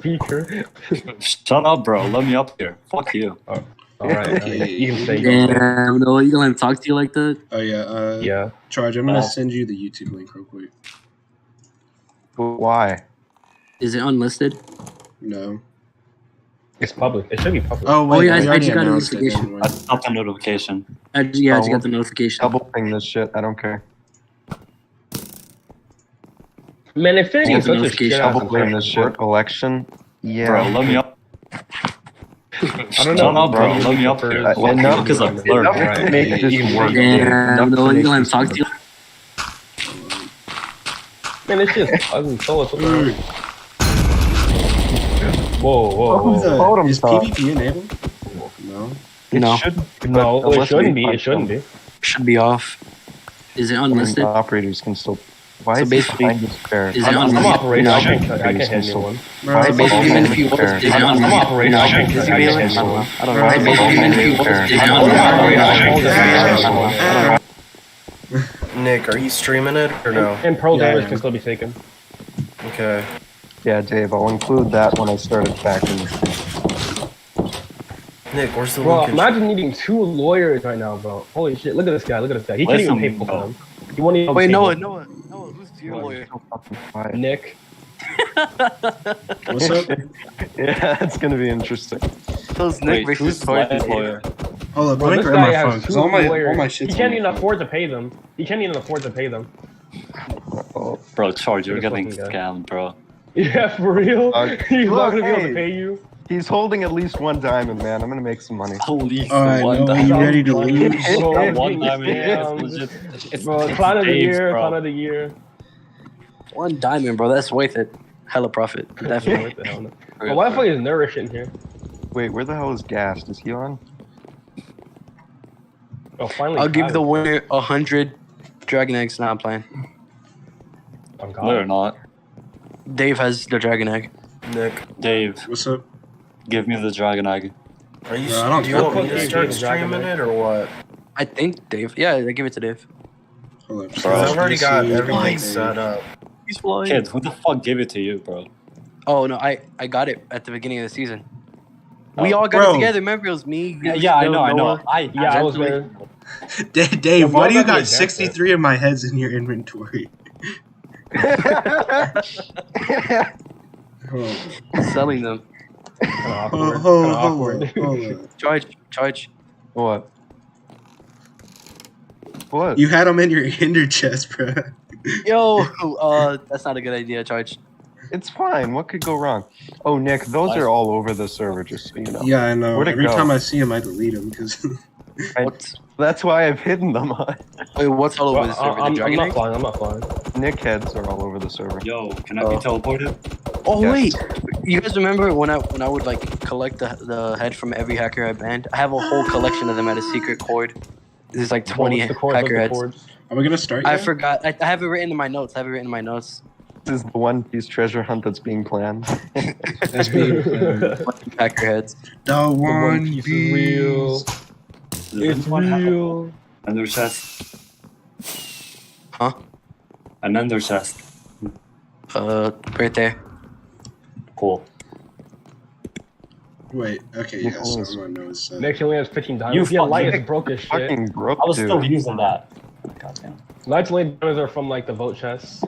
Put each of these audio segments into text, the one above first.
speaker. Shut up, bro. Let me up here. Fuck you. All right. You can say. Damn, no, you gonna let him talk to you like that? Oh yeah. Yeah. Charge. I'm gonna send you the YouTube link real quick. Why? Is it unlisted? No. It's public. It should be public. Oh wait. yeah, we I already just got a announced it, notification. didn't we? I stopped the notification. I just got the notification. Double ping this shit. I don't care. Man, Infinity is such a shit ass Double ping this shit. Election. Yeah. Bro, let me up. I don't Shut know, up, bro. Let me up here. Enough- Fuck you, because I'm clerk. Enough to make this work. Damn, no, you gonna let him talk to you? Man, it's just fucking so. Whoa. Hold him, Is stop. PvP enabled? No. No, No, it shouldn't be. It shouldn't be. should be off. Is it unlisted? Operators can still. Why So is he basically- behind this pair? Is it I'm unlisted? operating. No. I can't hand you one. Bro, So basically, even if you was, is it I'm unlisted? operating. No. I can't Is it hand you valid? one. I don't know. So basically, even if you was, is it unlisted? Nick, are you streaming it or no? And pro Yeah, damage yeah. can still be taken. Okay. Yeah, Dave, I'll include that when I start attacking. Nick, where's the Bro, link? imagine needing 2 lawyers right now, bro. Holy shit! Look at this guy. Look at this guy. He can't even Listen, pay for bro. them. He won't even. Wait, pay Noah, them. who's your lawyer? Nick. What's up? Yeah, it's gonna be interesting. Those Wait, Nick who's versus Corey. Light lawyer? Hold up, Bro, let me this grab guy my has phone because 2 all my lawyers. shit's He can't on even my phone. afford to pay them. He can't even afford to pay them. Bro, Charge, you're This getting fucking guy. scammed, bro. Yeah, for real. He's not gonna be able hey. to pay you. He's holding at least one diamond, man. I'm gonna make some money. Holy Alright, one Noah, you diamond. ready to lose? Bro, That he's one getting diamond scammed. is legit. It's Bro, clown of the Dave's, year, bro. clown of the year. One diamond, bro. That's worth it. Hella profit. Definitely. What the hell? Bro, why the fuck is Nourish in here? Wait, where the hell is Gast? Is he on? Oh, finally. I'll give the Kyle. winner 100 dragon eggs. Nah, I'm playing. Oh, No, God. you're not. Dave has the dragon egg. Nick, Dave, What's up? give me the dragon egg. are you? Bro, I don't Do you want me care. to start Dragon streaming Egg. it or what? I think Dave. Yeah, I give it to Dave. Hold up. Bro, I've already got Let me see. everything set up. He's flying. Kid, who the fuck gave it to you, bro? Oh no, I got it at the beginning of the season. We Oh. all got Bro. it together. Remember, it was me. Yeah, I know. Noah. Yeah, I was there. Dave, Yeah, why do you why not got the 63 of my heads in your inventory? Hold Selling them. Kinda on, awkward. hold Kinda on, awkward. hold on. Charge. What? What? You had them in your ender chest, bro. Yo, that's not a good idea. Charge. It's fine. What could go wrong? Oh, Nick, those are all over the server, just so you know. Yeah, I know. Where'd it Every go? time I see them, I delete them because What? That's why I've hidden them. Wait, what's all over Well, the server? The I'm dragon not egg? flying. I'm not flying. Nick heads are all over the server. Yo, can I be teleported? Oh Yes. wait, you guys remember when I would like collect the head from every hacker I banned? I have a whole collection of them at a secret cord. There's like 20 What's the chord? hacker What's the heads. chords? are we gonna start? I yet? forgot. I have it written in my notes. This is the One Piece treasure hunt that's being planned. That's being Hacker heads. the The One Piece is real. Does It's anyone have real. an ender chest? Huh? An ender chest. Right there. Cool. Wait, okay, Nick yes, always- everyone knows. Nick only has 15 diamonds. You Yeah, fuck- light you is broke as shit. Fucking broke, I was dude. still using that. Goddamn. Light's late diamonds are from like the vote chests.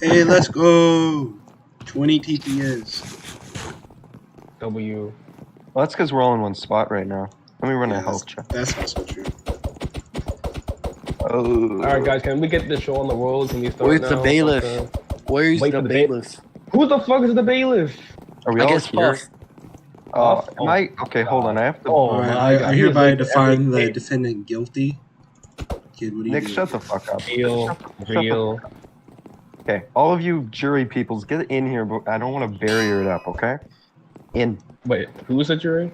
Hey, let's go. 20 TPS. W. Well, that's because we're all in one spot right now. Let me run a Yeah, health check. That's also true. Oh. Alright, guys, can we get this show on the road? Can we start Where's now? the bailiff? Where's Wait the for the bailiff? Who the fuck is the bailiff? Are we I all guess here? Puff. Oh, Puff? am I? Okay, hold on. I have to. Oh, Alright, my I God. He hereby is like define the every- defendant guilty. Kid, what do you Nick, do? shut the fuck up. Real, real. Okay, all of you jury peoples, get in here, but I don't want to barrier it up, okay? In. Wait, who's the jury?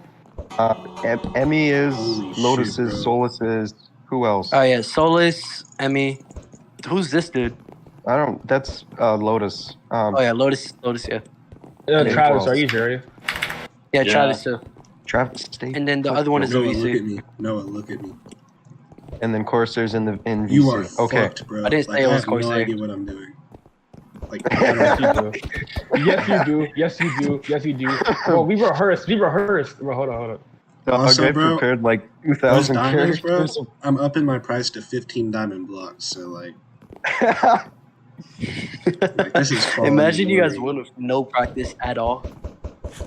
Emmy is, Holy Lotus shit, is, bro. Solus is, who else? Oh yeah, Solus, Emmy. Who's this dude? I don't, that's Lotus. Oh yeah, Lotus, yeah. Nick Travis, Wells. are you jury? Yeah, Yeah. Travis too. Travis State. And then the other one is Noah, look at VC. me. Noah, look at me. And then Corsairs in VC. You are okay. fucked, bro. I didn't say it I was have no Corsair. idea what I'm doing. Like, I Yes, don't, you do. Yes, you do. Yes, you do. Yes, you do. Bro, we rehearsed. We rehearsed. Bro, hold on. Dog, Also, I bro, prepared like those 2,000 diamonds, bro. characters. I'm upping my price to 15 diamond blocks. So like this is quality. Imagine you guys loading. win with no practice at all.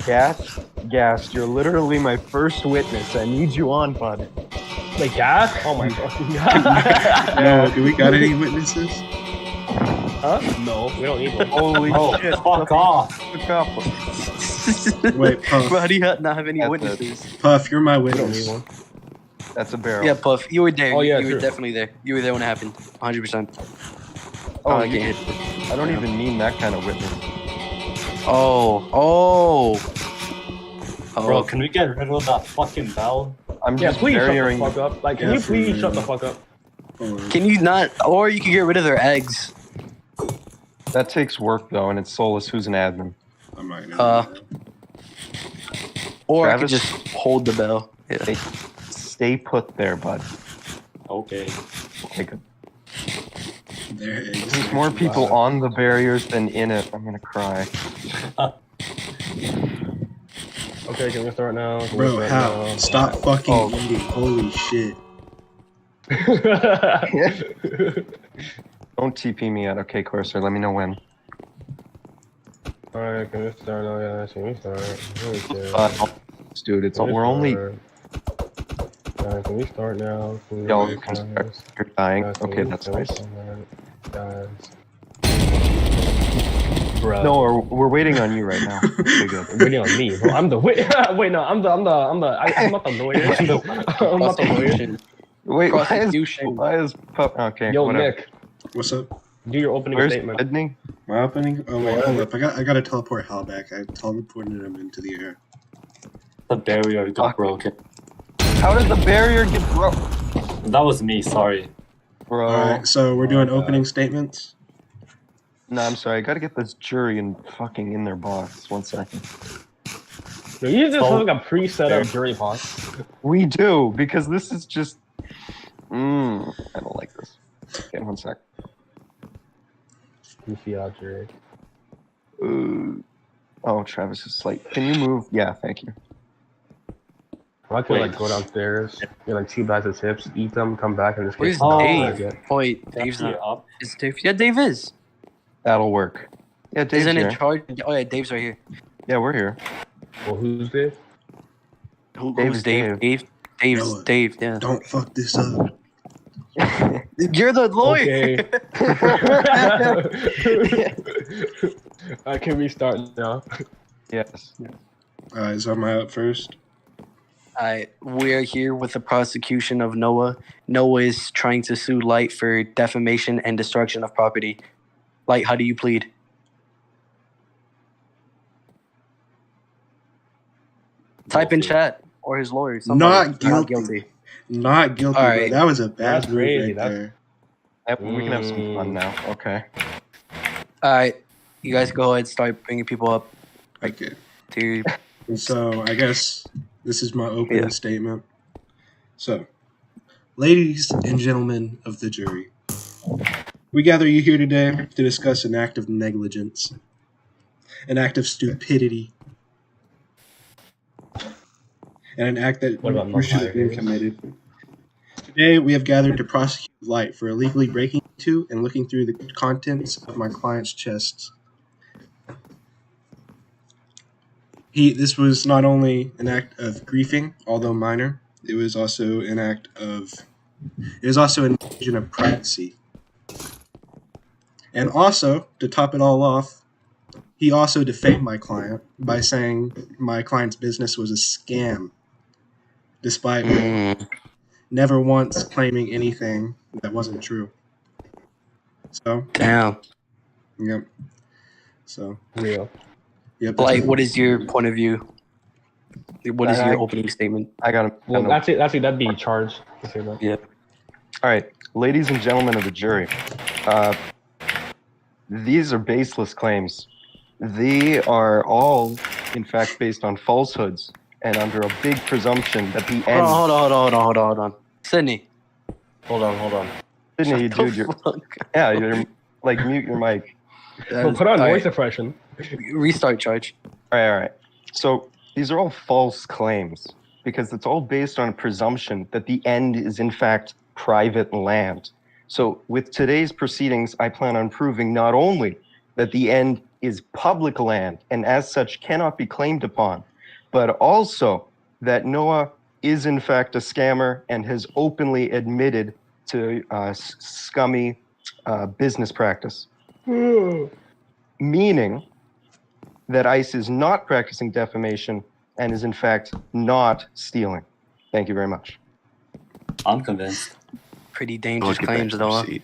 Gas, you're literally my first witness. I need you on, bud. Like gas? Oh my fucking god. No, do we got any witnesses? Huh? No, we don't need one. Holy Oh, shit! fuck off. Fuck off. Wait, Puff. How do you not have any That's witnesses? Puff, you're my We don't need witness. one. That's a barrel. Yeah, Puff, you were there. Oh, yeah, you were true. definitely there. You were there when it happened. 100%. Oh, I you- get hit. I don't even mean that kind of witness. Oh. Bro, can we get rid of that fucking bell? I'm Yeah, just please shut the burying. fuck up. Like, can Yeah, you please for shut the real. fuck up? Or, Can you not? Or you could get rid of their eggs. That takes work though, and it's Solus who's an admin. I'm not gonna Uh, do that. Or I Travis? could just hold the bell. Yeah. Stay put there, bud. Okay. Okay, good. There it is. There's more people on the barriers than in it. I'm gonna cry. Okay, can we start now? Can we Bro, start how? now? Stop fucking Oh. eating. Holy shit. Don't TP me yet. Okay, Corsair, let me know when. Alright, can we start now? Yeah, can we start? Dude, it's Can we we're only start? Can we start now? Please, y'all Guys, can start. You're dying. Guys, can Okay, we that's start? nice. Guys. Bro. No, we're waiting on you right now. Okay, good. You're waiting on me, bro. I'm the wait. Wait, no, I'm not the lawyer. I'm not the lawyer. Wait, Prosecution. why is Pup? Okay, Yo, whatever. Nick, What's up? do your opening Where's statement. Sydney? My opening? Oh wait, hold up. I gotta teleport Hal back. I teleported him into the air. The barrier got broken. How did the barrier get broke, That was me, sorry. bro? Alright, so we're doing Oh, opening statements. No, I'm sorry. I gotta get this jury and fucking in their box. 1 second. Yo, you just Oh. have like a pre-set up jury box. We do because this is just. I don't like this. Okay, 1 sec. You see out jury. Oh, Travis is late. Can you move? Yeah, thank you. I could like go downstairs, get like 2 bags of chips, eat them, come back, and just Where's Oh, Dave? Yeah. Oh, wait, Dave's Definitely not. up. Is Dave? Yeah, Dave is. That'll work. Yeah, Dave's Isn't here. in charge? Oh, yeah, Dave's right here. Yeah, we're here. Well, who's this? Who's Dave? Dave's Noah. Dave, yeah. Don't fuck this up. You're the lawyer. Okay. Can we start now? Yes. Alright, so am I up first? Alright, we're here with the prosecution of Noah. Noah is trying to sue Light for defamation and destruction of property. Light, how do you plead? Type in chat or his lawyer. Not somebody. guilty. Not guilty, All bro. right. That was a bad That's move crazy. right That's- there. Yep, we can have some fun now. Okay. Alright, you guys go ahead, start bringing people up Okay. to. So I guess this is my opening Yeah. statement. So, ladies and gentlemen of the jury, we gather you here today to discuss an act of negligence, an act of stupidity, and an act that What about you should have been non-biased? committed. Today, we have gathered to prosecute Light for illegally breaking into and looking through the contents of my client's chests. This was not only an act of griefing, although minor. It was also an invasion of privacy. And also, to top it all off, he also defamed my client by saying my client's business was a scam, despite never once claiming anything that wasn't true. So, Damn. yep. So, Real. yep. Light, what is your point of view? What is I- your opening statement? I got him. Well, actually, that'd be charged. To say that. Yeah. All right, ladies and gentlemen of the jury, these are baseless claims. They are all, in fact, based on falsehoods and under a big presumption that the end. Hold on. Sydney. Hold on. Sydney, Shut the dude, you're, fuck yeah, you're like mute your mic. Well, put on All noise right. suppression. Restart charge. All right. So these are all false claims because it's all based on a presumption that the end is in fact private land. So with today's proceedings, I plan on proving not only that the end is public land and as such cannot be claimed upon, but also that Noah is in fact a scammer and has openly admitted to scummy business practice. Meaning that ICE is not practicing defamation and is in fact not stealing. Thank you very much. I'm convinced. Pretty Noah, dangerous get back claims, in your Noah. seat.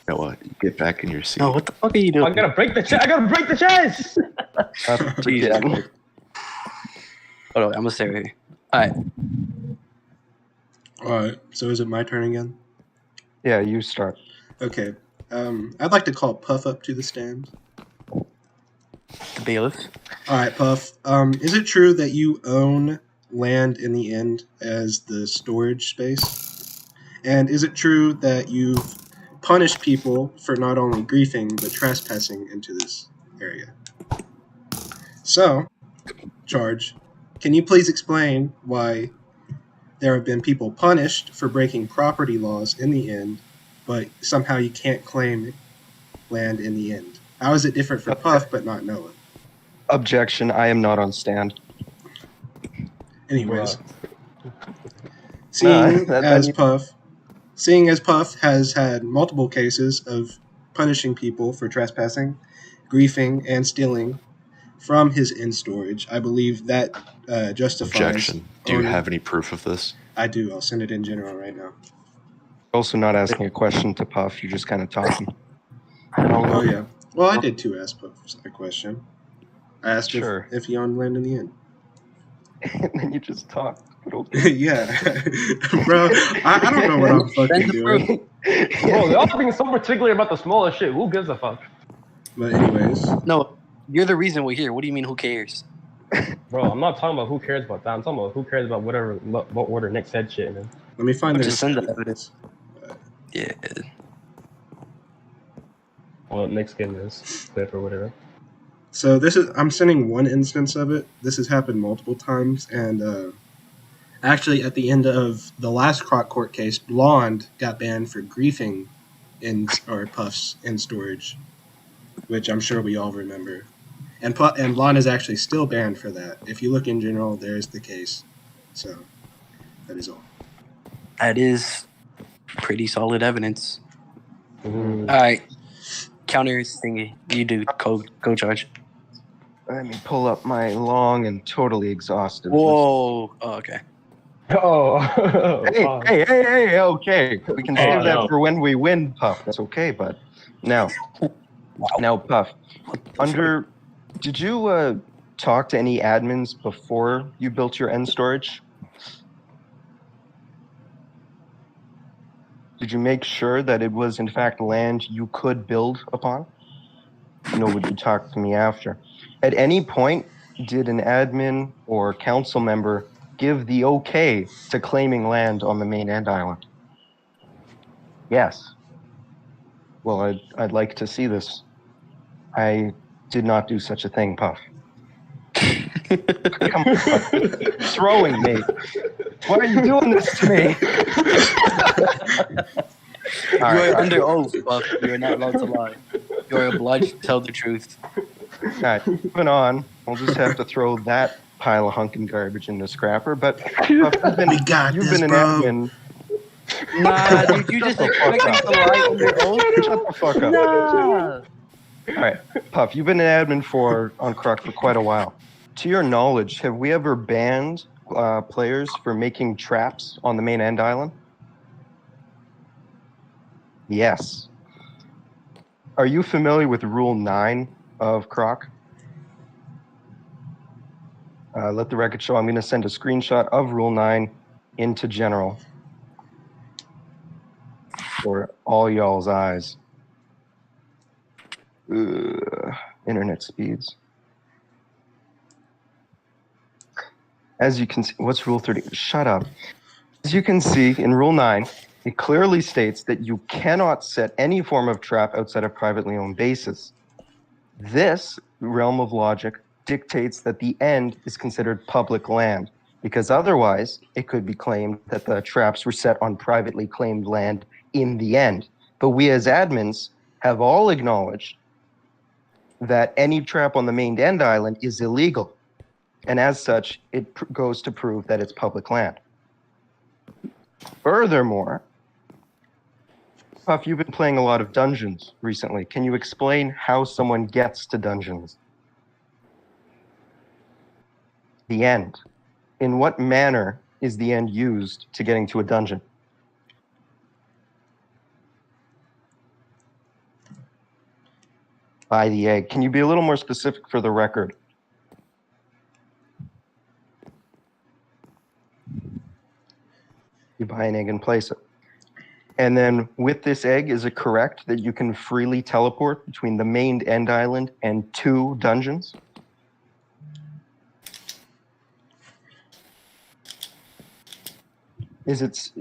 Noah, get back in your seat. No, what the fuck are you doing? I gotta break the chest. I gotta break the chest. Jesus Again. Christ. Hold on, I'm gonna stay right here. All right. All right. So is it my turn again? Yeah, you start. Okay. I'd like to call Puff up to the stand. The bailiff. All right, Puff. Is it true that you own land in the end as the storage space? And is it true that you've punished people for not only griefing but trespassing into this area? So, Charge, can you please explain why there have been people punished for breaking property laws in the end, but somehow you can't claim land in the end? How is it different for Puff but not Noah? Objection, I am not on stand. Anyways, Bruh. seeing as Puff has had multiple cases of punishing people for trespassing, griefing, and stealing from his in storage, I believe that justifies. Objection. Do you owning- have any proof of this? I do. I'll send it in general right now. Also not asking a question to Puff, you're just kind of talking. Oh yeah. Well, I did too ask Puff a question. I asked Sure. if he owned land in the end. And then you just talk. But okay. Yeah, bro. I don't know what I'm fucking doing. Bro, they're all being so particular about the smallest shit. Who gives a fuck? But anyways, No, you're the reason we're here. What do you mean? Who cares? Bro, I'm not talking about who cares about that. I'm talking about who cares about what order Nick said shit in. let me find the Just send the receipt. evidence. Yeah. Well, Nick's getting this clip or whatever. So I'm sending one instance of it. This has happened multiple times, and actually at the end of the last Croc court case, Blonde got banned for griefing or Puffs in storage, which I'm sure we all remember. And Blonde is actually still banned for that. If you look in general, there's the case. So that is all. That is pretty solid evidence. Mhm. All right. Counter thingy. You do. Go charge. Let me pull up my long and totally exhausted list. Whoa. Oh, okay. Oh. Hey, okay. We can save that no. for when we win, Puff. That's okay, but now, Puff, did you talk to any admins before you built your end storage? Did you make sure that it was in fact land you could build upon? Would you talk to me after? At any point, did an admin or council member give the okay to claiming land on the main end island? Yes. Well, I'd like to see this. I did not do such a thing, Puff. Come on, Puff. You're throwing me. Why are you doing this to me? You All are right. under oath, Buff. You are not allowed to lie. You are obliged to tell the truth. All right, moving on. We'll just have to throw that pile of hunking garbage in the scrapper. But Puff, We got you've this, been an bro. admin. Nah, dude, you just expect me to lie under oath? Shut the fuck up. Nah. All right, Puff, you've been an admin on Croc for quite a while. To your knowledge, have we ever banned players for making traps on the main end island? Yes. Are you familiar with Rule 9 of Croc? Let the record show I'm going to send a screenshot of Rule 9 into General for all y'all's eyes. Internet speeds. As you can see, what's Rule 30? Shut up. As you can see in Rule 9, It clearly states that you cannot set any form of trap outside of privately owned bases. This realm of logic dictates that the end is considered public land, because otherwise it could be claimed that the traps were set on privately claimed land in the end. But we as admins have all acknowledged that any trap on the main end island is illegal. And as such, it goes to prove that it's public land. Furthermore, Puff, you've been playing a lot of dungeons recently. Can you explain how someone gets to dungeons? The end. In what manner is the end used to getting to a dungeon? Buy the egg. Can you be a little more specific for the record? You buy an egg and place it. And then with this egg, is it correct that you can freely teleport between the main end island and 2 dungeons?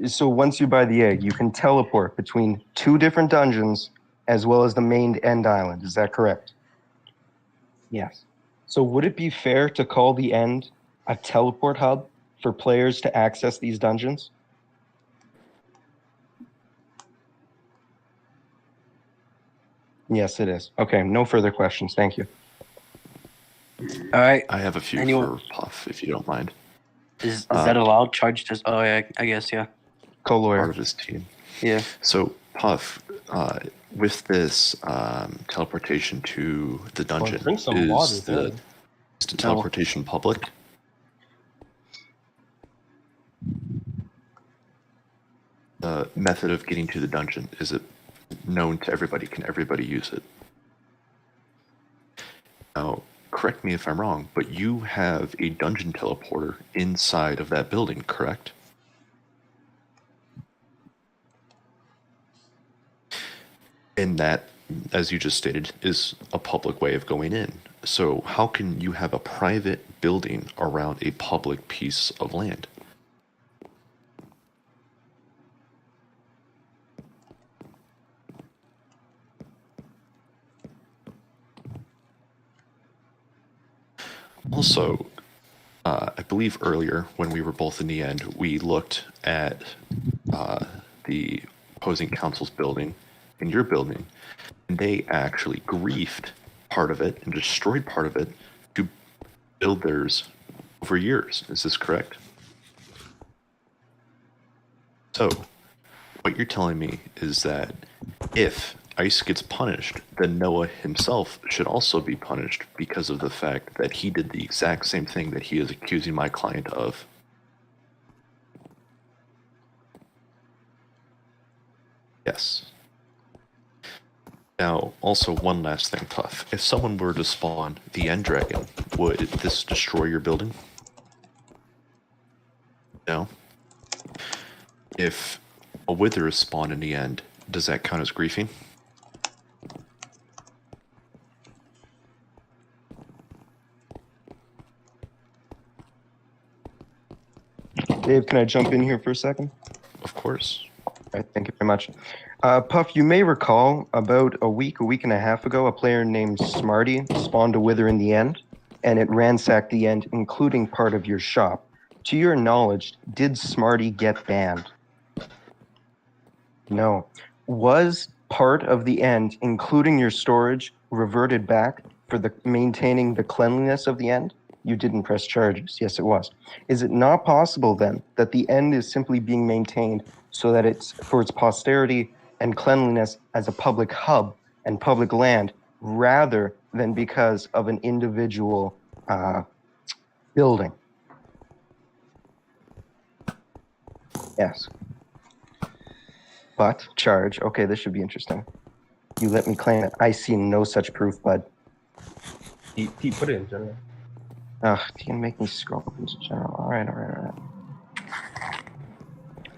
So once you buy the egg, you can teleport between 2 different dungeons as well as the main end island. Is that correct? Yes. So would it be fair to call the end a teleport hub for players to access these dungeons? Yes, it is. Okay, no further questions. Thank you. All right. I have a few Anyone- for Puff, if you don't mind. Is that allowed? Charge just. Oh yeah, I guess yeah. Part Co-lawyer. of his team. Yeah. So, Puff, with this teleportation to the dungeon, drink some water, is good. the teleportation public? The method of getting to the dungeon, is it known to everybody? Can everybody use it? Now, correct me if I'm wrong, but you have a dungeon teleporter inside of that building, correct? And that, as you just stated, is a public way of going in. So how can you have a private building around a public piece of land? Also, I believe earlier when we were both in the end, we looked at the opposing council's building and your building, and they actually griefed part of it and destroyed part of it to build theirs over years. Is this correct? So, what you're telling me is that if Ice gets punished, then Noah himself should also be punished because of the fact that he did the exact same thing that he is accusing my client of. Yes. Now, also one last thing, Puff. If someone were to spawn the End Dragon, would this destroy your building? No? If a Wither is spawned in the end, does that count as griefing? Dave, can I jump in here for a second? Of course. All right, thank you very much. Puff, you may recall about a week and a half ago, a player named Smarty spawned a Wither in the end, and it ransacked the end, including part of your shop. To your knowledge, did Smarty get banned? No. Was part of the end, including your storage, reverted back for the maintaining the cleanliness of the end? You didn't press charges. Yes, it was. Is it not possible then that the end is simply being maintained so that it's for its posterity and cleanliness as a public hub and public land rather than because of an individual building? Yes. But charge. Okay, this should be interesting. You let me claim it. I see no such proof, bud. Pete, put it in general. Ugh, you can make me scroll up into general. All right.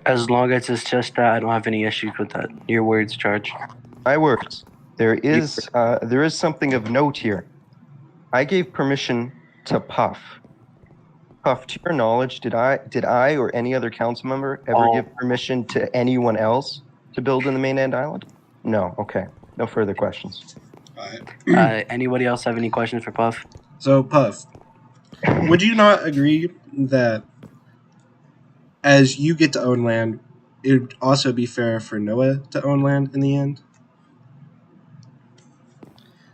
As long as it's just that, I don't have any issues with that. Your words, Charge. My words. There is something of note here. I gave permission to Puff Puff, to your knowledge, did I or any other council member ever Oh. give permission to anyone else to build in the mainland island? No. Okay. No further questions. Alright. Anybody else have any questions for Puff? So, Puff, would you not agree that as you get to own land, it would also be fair for Noah to own land in the end?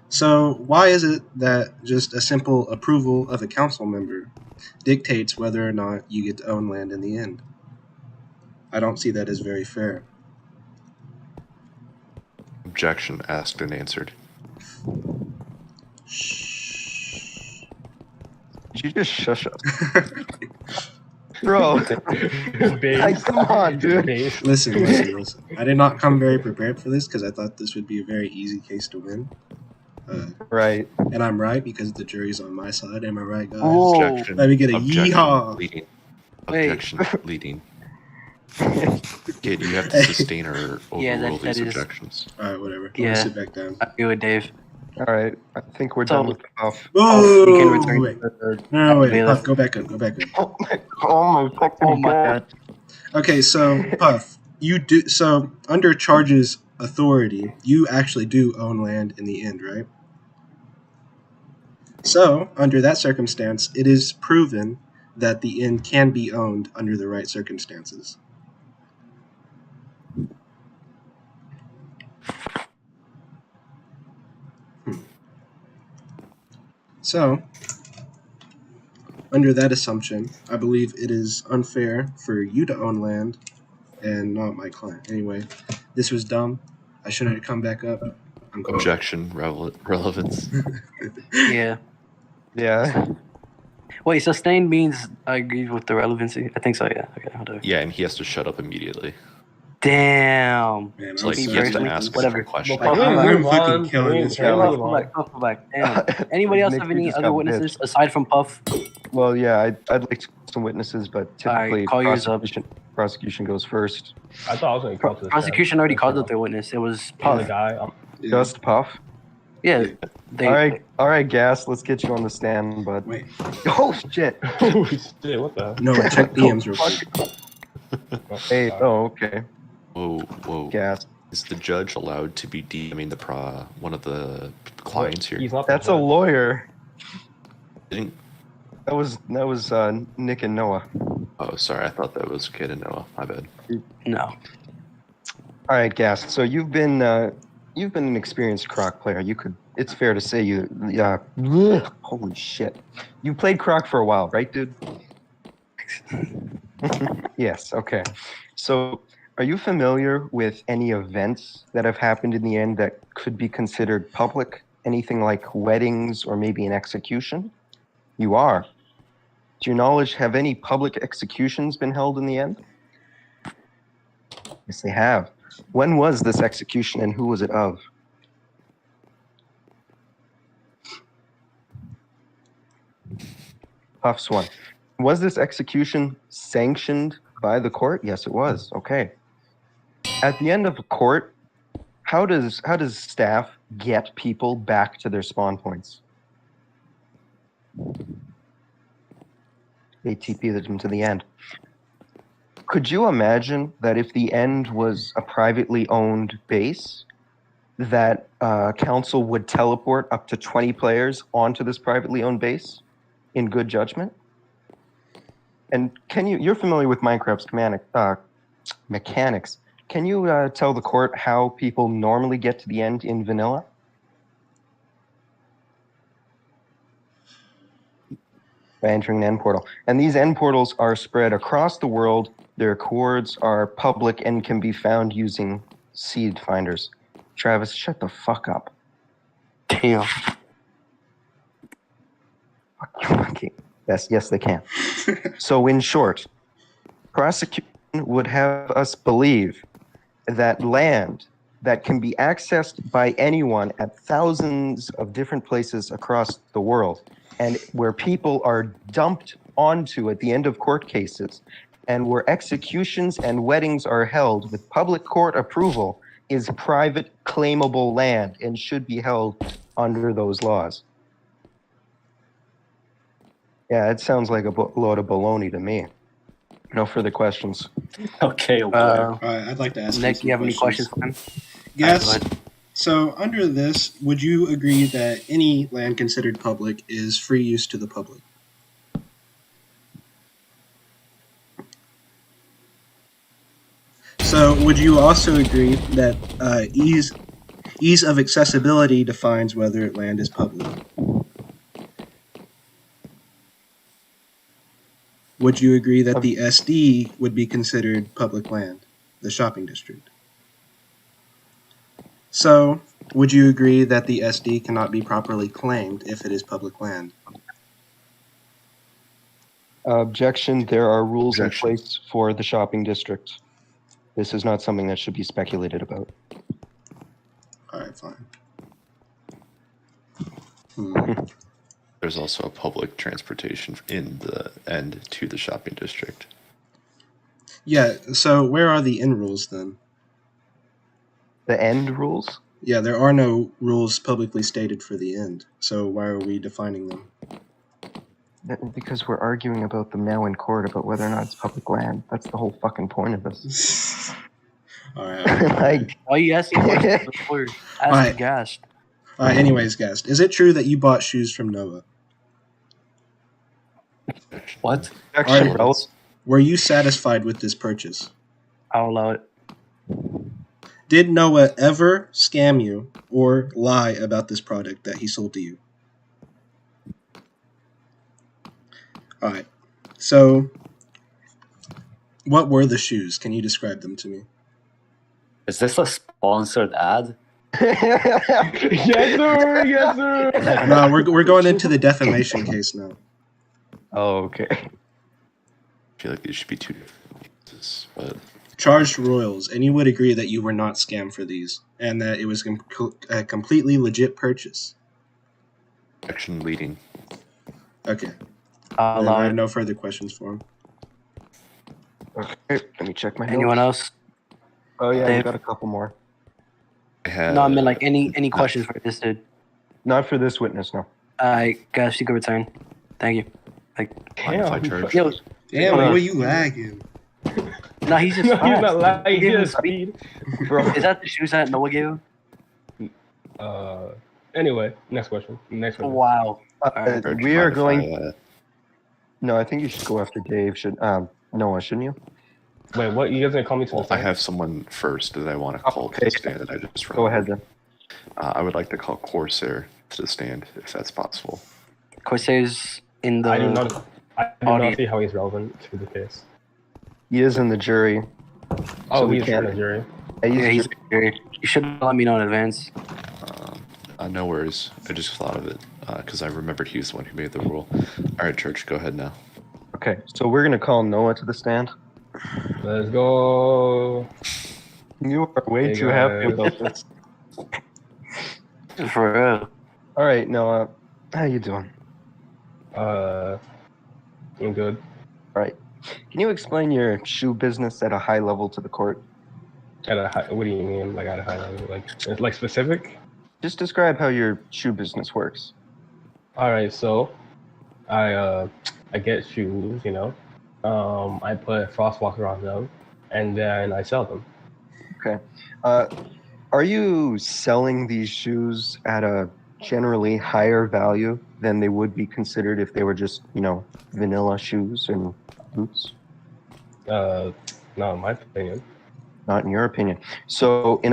So, why is it that just a simple approval of a council member dictates whether or not you get to own land in the end? I don't see that as very fair. Objection asked and answered. Did you just shush up? Bro, Base. come on, dude. Base. Listen. I did not come very prepared for this because I thought this would be a very easy case to win. Right. And I'm right because the jury's on my side. Am I right, guys? Whoa. Objection. Let me get a Objection yeehaw. leading. Wait. Objection leading. Kid, you have to sustain or Yeah, overrule that these is- objections. All right, whatever. Yeah. I'll sit back down. I agree with Dave. All right. I think we're So- done with Puff. Oh, you can return wait. to No, wait. bailiff. Puff, go back up. Oh my fucking Oh my god. Okay, so Puff, you do so under charges authority. You actually do own land in the end, right? So under that circumstance, it is proven that the inn can be owned under the right circumstances. So, under that assumption, I believe it is unfair for you to own land and not my client. Anyway, this was dumb. I shouldn't have come back up. I'm going. Objection relevance. Yeah. Yeah. Wait, sustained means I agree with the relevancy? I think so, yeah. Okay, I'll do it. Yeah, and he has to shut up immediately. Damn. Man, It's I'm like so he has to sorry. ask Whatever. a question. Well, I'm move fucking on. killing Move this on. guy. Move on. Puff back. Damn. Anybody else Nick, have you any just other got witnesses aside from Puff? Well, yeah, I'd like to some witnesses, but Alright, typically call yours up. prosecution goes first. I thought I was going to cross this. Prosecution already called up their witness. It was The Puff. guy. Yeah. Just Puff. Yeah. They, All right, Gas. Let's get you on the stand, but Wait, oh shit. Oh, shit, what the? no, check DMs real quick. Hey, oh okay. Whoa. Gas. Is the judge allowed to be DMing one of the clients here? He's not the That's a judge. lawyer. Didn't- That was Nick and Noah. Oh, sorry. I thought that was Kid and Noah. My bad. no. All right, Gas. So you've been an experienced Croc player. It's fair to say holy shit. You played Croc for a while, right, dude? Yes. Okay. So, are you familiar with any events that have happened in the end that could be considered public? Anything like weddings or maybe an execution? You are. To your knowledge, have any public executions been held in the end? Yes, they have. When was this execution and who was it of? Puffs one. Was this execution sanctioned by the court? Yes, it was. Okay. At the end of a court, how does staff get people back to their spawn points? They TP them to the end. Could you imagine that if the end was a privately owned base, that council would teleport up to 20 players onto this privately owned base in good judgment? And you're familiar with Minecraft's mechanics. Can you tell the court how people normally get to the end in vanilla? By entering an end portal. And these end portals are spread across the world. Their coords are public and can be found using seed finders. Travis, shut the fuck up. Damn. Okay. Yes, they can. So in short, prosecution would have us believe that land that can be accessed by anyone at thousands of different places across the world, and where people are dumped onto at the end of court cases, and where executions and weddings are held with public court approval, is private claimable land and should be held under those laws. Yeah, it sounds like a load of baloney to me. No further questions. Okay, Uh, All right, I'd like to ask Nick, some you have any questions for him? Yes. Alright, go ahead. So under this, would you agree that any land considered public is free use to the public? So would you also agree that ease of accessibility defines whether land is public? Would you agree that the SD would be considered public land, the shopping district? So, would you agree that the SD cannot be properly claimed if it is public land? Objection. There are rules in Objection. place for the shopping district. This is not something that should be speculated about. All right, fine. Hmm. There's also a public transportation in the end to the shopping district. Yeah, so where are the end rules then? The end rules? Yeah, there are no rules publicly stated for the end. So why are we defining them? Because we're arguing about them now in court about whether or not it's public land. That's the whole fucking point of this. All right. Like, Why are you asking questions before asking Alright. Gast? All right. Anyways, guest, is it true that you bought shoes from Noah? What? objection, Alright. bro. Were you satisfied with this purchase? I'll allow it. Did Noah ever scam you or lie about this product that he sold to you? All right. So, what were the shoes? Can you describe them to me? Is this a sponsored ad? Yes, sir. Yes, sir. No, we're going into the defamation case now. Oh, okay. I feel like these should be two different cases, but Charged royals, and you would agree that you were not scammed for these, and that it was a completely legit purchase. action leading. Okay. I'll Then allow I have it. no further questions for him. Okay, let me check my Anyone notes. else? Oh, yeah, I Dave? got a couple more. I had, No, I mean like any questions for this dude. Not for this witness, no. Gast, you can return. Thank you. mind if I charge? Yo, Damn, Uh, boy, you lagging. no, he's just No, he's fast. not lying. He He gave has him speed. Bro, Is that the shoes that Noah gave him? Anyway, next question. Next question. Wow. uh, Charge, we are mind if going... I, No, I think you should go after Dave. Noah, shouldn't you? Wait, what? You guys gonna call me to well, the I have someone first that I want to call to Okay. the stand that I just Go ahead, remembered. then. I would like to call Corsair to the stand, if that's possible. Corsair's in the I do not audience. see how he's relevant to the case. He is in the jury. Oh, So we he's can't- in the jury. Yeah, he's you should let me know in advance. No worries. I just thought of it because I remembered he was the one who made the rule. All right, Church, go ahead now. Okay, so we're going to call Noah to the stand. Let's go. You are way Hey, too happy guys. about this. For real. All right, Noah, how you doing? I'm good. All right. Can you explain your shoe business at a high level to the court? At a high, what do you mean? Like at a high level? Like specific? Just describe how your shoe business works. All right, so I get shoes, you know. I put frost walker on them, and then I sell them. Okay. Are you selling these shoes at a generally higher value than they would be considered if they were just, vanilla shoes and boots? Not in my opinion. Not in your opinion. So, so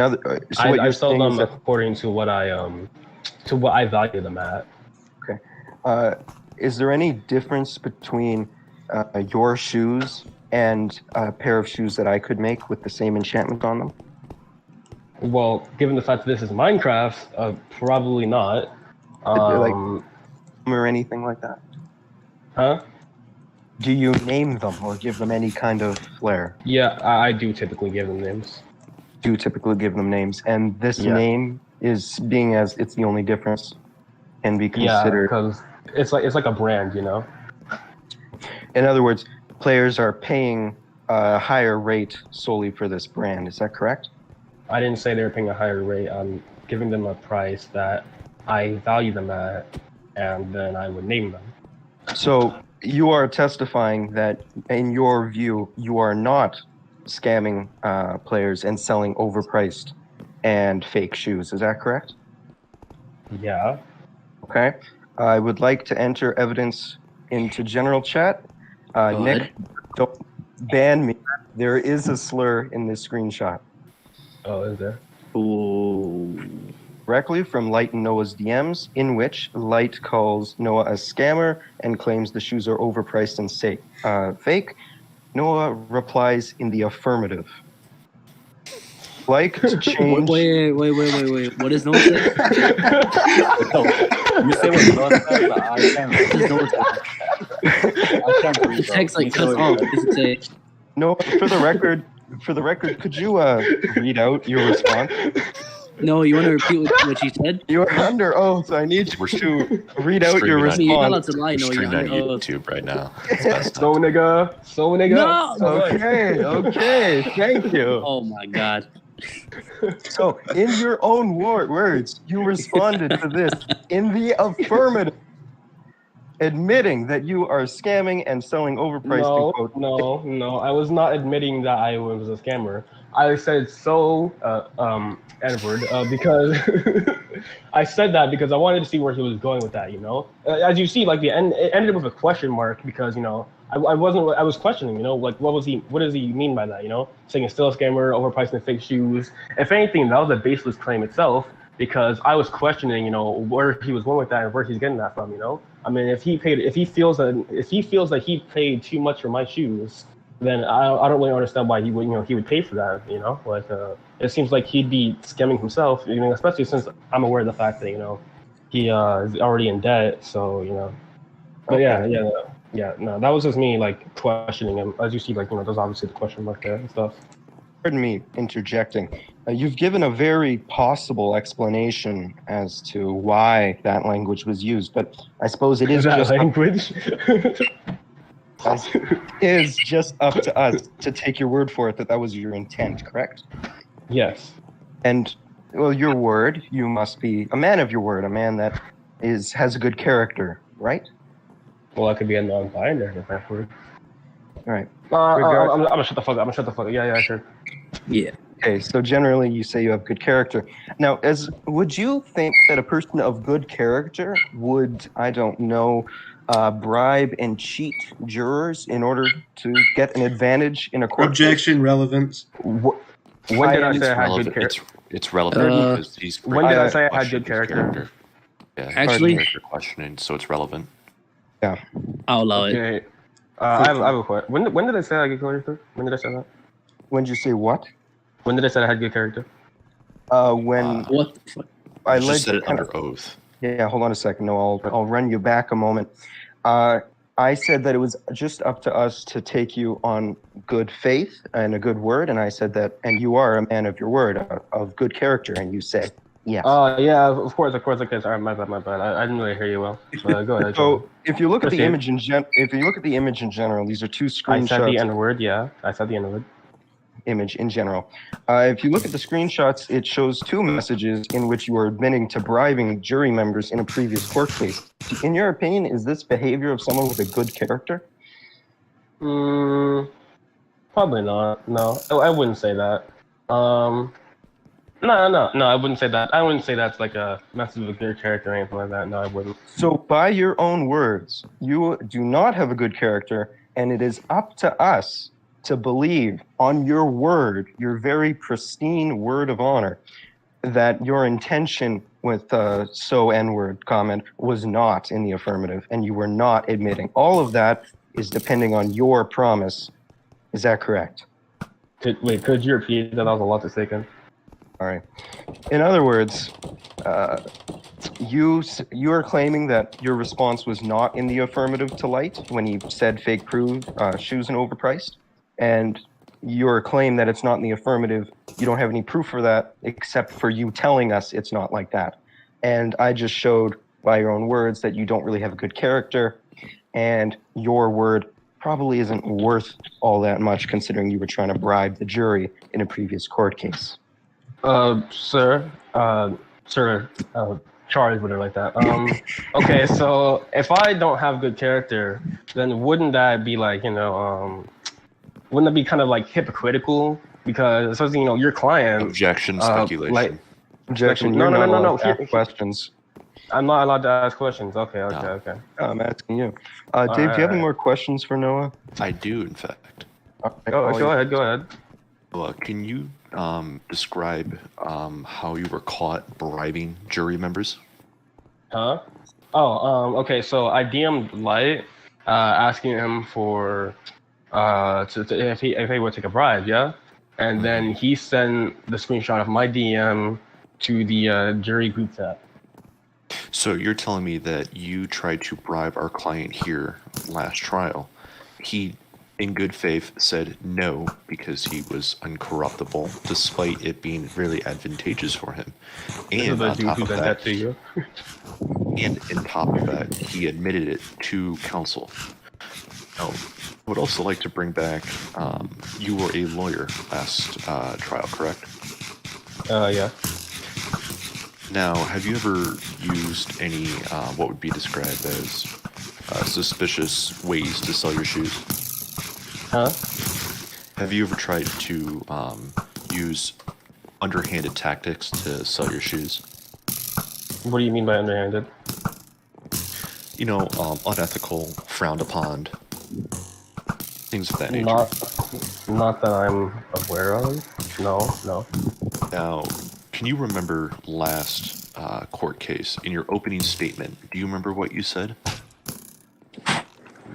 what I you're sell saying them is that according to what I value them at. is there any difference between your shoes and a pair of shoes that I could make with the same enchantment on them? Well, given the fact that this is Minecraft, probably not. Or anything like that? Huh? Do you name them or give them any kind of flair? Yeah, I do typically give them names. Do you typically give them names? And this Yeah. name is being as it's the only difference can be Yeah, considered. because it's like a brand, you know. In other words, players are paying a higher rate solely for this brand. Is that correct? I didn't say they were paying a higher rate. I'm giving them a price that I value them at, and then I would name them. So you are testifying that, in your view, you are not scamming players and selling overpriced and fake shoes. Is that correct? Yeah. Okay. I would like to enter evidence into general chat. Go Nick, ahead. don't ban me. There is a slur in this screenshot. Oh, is there? Ooh. Directly from Light and Noah's DMs, in which Light calls Noah a scammer and claims the shoes are overpriced and fake. Noah replies in the affirmative. Like to change. Wait. What does Noah say? You say what Noah said, but I can't What does read. Noah say? I can't read. The bro. text like You cuts say what off. you What does it say? Noah, for the record, could you read out your response? No, you want to repeat what you said? You are under oath. I need you to read out your Streaming on- You're not allowed response. to lie. We're No, you're streaming on under oath. YouTube right now. It's best So nigga. No! Okay, thank you. Oh my god. So, in your own words, you responded to this in the affirmative, admitting that you are scamming and selling overpriced. No. I was not admitting that I was a scammer. I said N-word, because I said that because I wanted to see where he was going with that, you know? As you see, like, it ended with a question mark because, you know, I was questioning, you know, like, what does he mean by that, you know? Saying it's still a scammer, overpriced and fake shoes. If anything, that was a baseless claim itself because I was questioning, you know, where he was going with that and where he's getting that from, you know? I mean, if he feels that he paid too much for my shoes, then I don't really understand why he would pay for that, you know? Like, it seems like he'd be scamming himself, you know, especially since I'm aware of the fact that, you know, he is already in debt, so, you know. But no, that was just me, like, questioning him. As you see, like, you know, there's obviously the question mark there and stuff. Pardon me interjecting. You've given a very possible explanation as to why that language was used, but I suppose it is that just language? is just up to us to take your word for it that was your intent, correct? Yes. And well, your word, you must be a man of your word, a man that has a good character, right? Well, I could be a non-binary if that word. All right. I'm gonna shut the fuck up. Yeah, sure. Yeah. Okay, so generally you say you have good character. Now, would you think that a person of good character would, I don't know, bribe and cheat jurors in order to get an advantage in a court? Objection, relevance. When did I say I had good character? It's relevant because he's. When did I say I had questioned good his character? Yeah, Actually- character questioning, so it's relevant. Yeah. I'll allow it. Okay. I have a question. When did I say I had good character? When did I say that? When did you say what? When did I say I had good character? When What the fuck? I You just led said it under oath. Yeah, hold on a second. No, I'll run you back a moment. I said that it was just up to us to take you on good faith and a good word, and I said that, and you are a man of your word, of good character, and you said yes. Yeah, of course. Okay, sorry, my bad. I didn't really hear you well. Go ahead. So if you look at the Proceed. image in general, these are two I screenshots. said the N-word, yeah. I said the N-word. Image in general. If you look at the screenshots, it shows two messages in which you are admitting to bribing jury members in a previous court case. In your opinion, is this behavior of someone with a good character? Probably not. No, I wouldn't say that. No, I wouldn't say that. I wouldn't say that's like a message of a good character or anything like that. No, I wouldn't. So by your own words, you do not have a good character, and it is up to us to believe on your word, your very pristine word of honor, that your intention with the "so N-word" comment was not in the affirmative, and you were not admitting. All of that is depending on your promise. Is that correct? Could you repeat that? That was a lot to take in. All right. In other words, you are claiming that your response was not in the affirmative to Light when he said fake shoes and overpriced, and your claim that it's not in the affirmative, you don't have any proof for that except for you telling us it's not like that. And I just showed by your own words that you don't really have a good character, and your word probably isn't worth all that much considering you were trying to bribe the jury in a previous court case. Sir, charged with it like that. Okay, so if I don't have good character, then wouldn't that be like, wouldn't that be kind of like hypocritical? Because especially, your client. Objection, speculation. Like, Objection. no, You're no, no, not no, no. allowed to ask questions. I'm not allowed to ask questions. Okay. No. I'm asking you. Dave, do you have any Alright. more questions for Noah? I do, in fact. Go ahead. Can you describe how you were caught bribing jury members? Huh? Oh, okay. So I DM'd Light, asking him for if he would take a bribe, yeah. And then he sent the screenshot of my DM to the jury group chat. So you're telling me that you tried to bribe our client here last trial. He, in good faith, said no because he was uncorruptible, despite it being really advantageous for him. And on top of that, to you. and on top of that, he admitted it to counsel. Now, I would also like to bring back, you were a lawyer last trial, correct? Yeah. Now, have you ever used any, what would be described as suspicious ways to sell your shoes? Huh? Have you ever tried to use underhanded tactics to sell your shoes? What do you mean by underhanded? Unethical, frowned upon, things of that nature. Not that I'm aware of. No. Now, can you remember last court case, in your opening statement, do you remember what you said?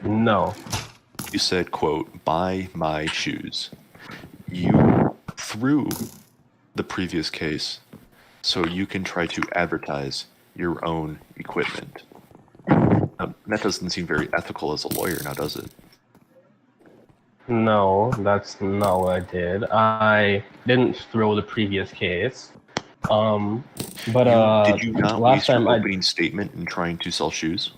No. You said, quote, "buy my shoes." You threw the previous case so you can try to advertise your own equipment. Now, that doesn't seem very ethical as a lawyer, now does it? No, that's not what I did. I didn't throw the previous case. Did you not last waste your time opening statement in trying to sell shoes?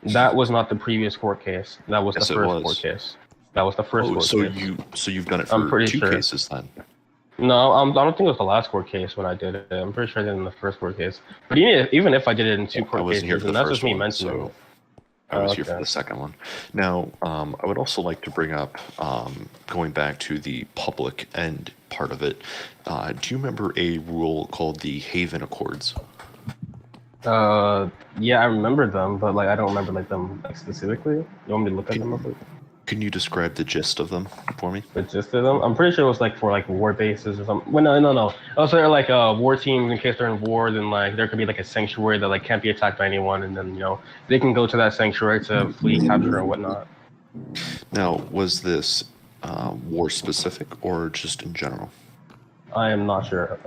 that was not the previous court case. That was Yes, the it first was. court case. That was the first court case. So you've done it I'm for pretty two sure. cases then. No, I don't think it was the last court case when I did it. I'm pretty sure I did it in the first court case. But even if I did it in two I court wasn't here cases, for and the that's first just me one, mentioning so it. I was here Okay. for the second one. Now, I would also like to bring up, going back to the public end part of it, do you remember a rule called the Haven Accords? Yeah, I remember them, but I don't remember them specifically. You want me to look at them real quick? Can you describe the gist of them for me? The gist of them? I'm pretty sure it was for war bases or something. Well, no. Also, war teams in case they're in war, then there could be a sanctuary that can't be attacked by anyone, and then they can go to that sanctuary to flee, capture, and whatnot. Now, was this war specific or just in general? I am not sure.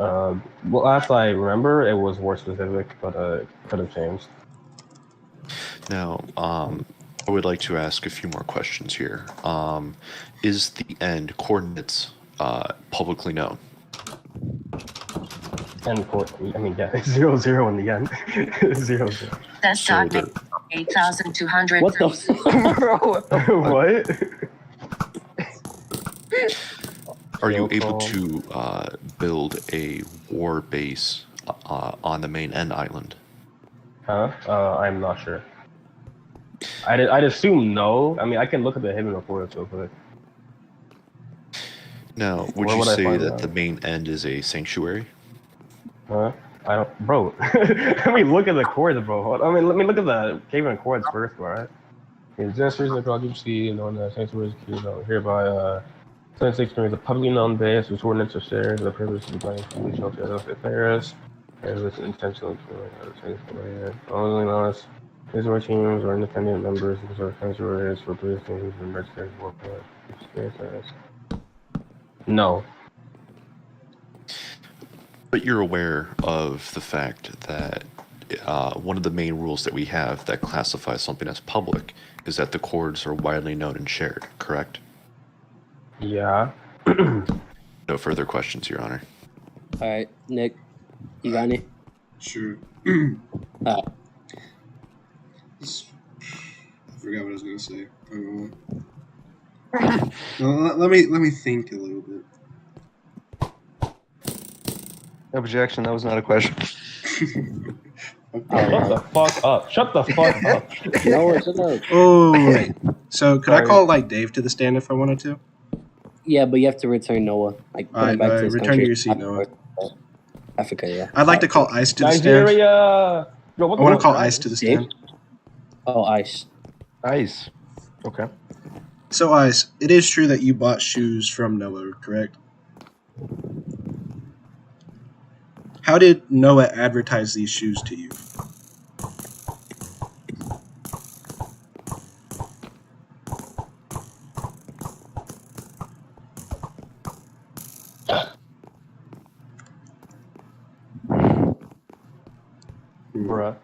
Last I remember, it was war specific, but it could have changed. Now, I would like to ask a few more questions here. Is the end coordinates publicly known? End court. I mean, yeah, 0-0 in the end. 0-0. That's So document 8,200. What the? What? Are you So able called- to build a war base on the main end island? Huh? I'm not sure. I'd assume no. I mean, I can look at the hidden reports real quick. Now, would Where you would I say find that that? the main end is a sanctuary? Huh? I don't, bro. Let me look at the chords, bro. Let me look at the Caveman chords first, all right? It's just recently called UC, known as sanctuary is hereby 26 is a publicly known base whose ordinance are shared for the purpose of providing food, shelter, and other affairs. And with intentional only known as resort teams or independent members of the sanctuaries for boosting and mercenaries war experience. No. But you're aware of the fact that one of the main rules that we have that classifies something as public is that the chords are widely known and shared, correct? Yeah. No further questions, Your Honor. All right, Nick, you got any? Sure. Uh, I forgot what I was gonna say. No, let me think a little bit. Objection. That was not a question. Shut the fuck up. Shut the fuck up. No, shut up. Oh, so could I Sorry. call like Dave to the stand if I wanted to? Yeah, but you have to return Noah. Like, put him back to his return country. to your seat, Noah. Africa, yeah. I'd like to call Ice to the stand. Nigeria. Yo, what I want to call what- Ice to the Dave? stand. Oh, ice. Ice. Okay. So, Ice, it is true that you bought shoes from Noah, correct? How did Noah advertise these shoes to you? Bruh.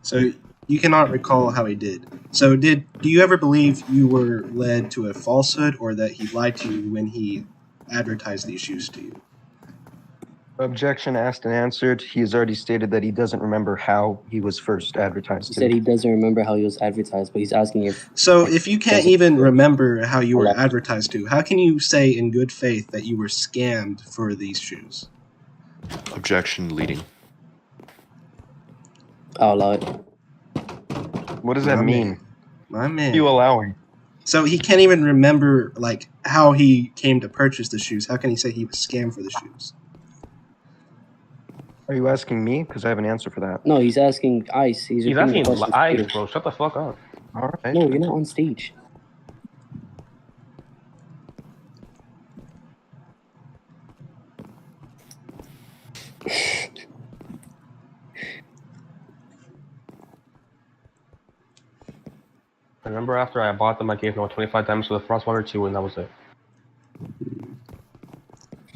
So you cannot recall how he did. So do you ever believe you were led to a falsehood or that he lied to you when he advertised these shoes to you? Objection asked and answered. He has already stated that he doesn't remember how he was first advertised He to. said he doesn't remember how he was advertised, but he's asking if So if you can't Doesn't- even remember how you were Hello. advertised to, how can you say in good faith that you were scammed for these shoes? Objection leading. I'll allow it. What does that My mean? man. My What man. are you allowing? So he can't even remember like how he came to purchase the shoes. How can he say he was scammed for the shoes? Are you asking me? Because I have an answer for that. No, he's asking Ice. He's repeating the asking question. Ice, bro. Shut the fuck up. All right. No, you're not on stage. I remember after I bought them, I gave Noah 25 diamonds for the Frostwater 2, and that was it.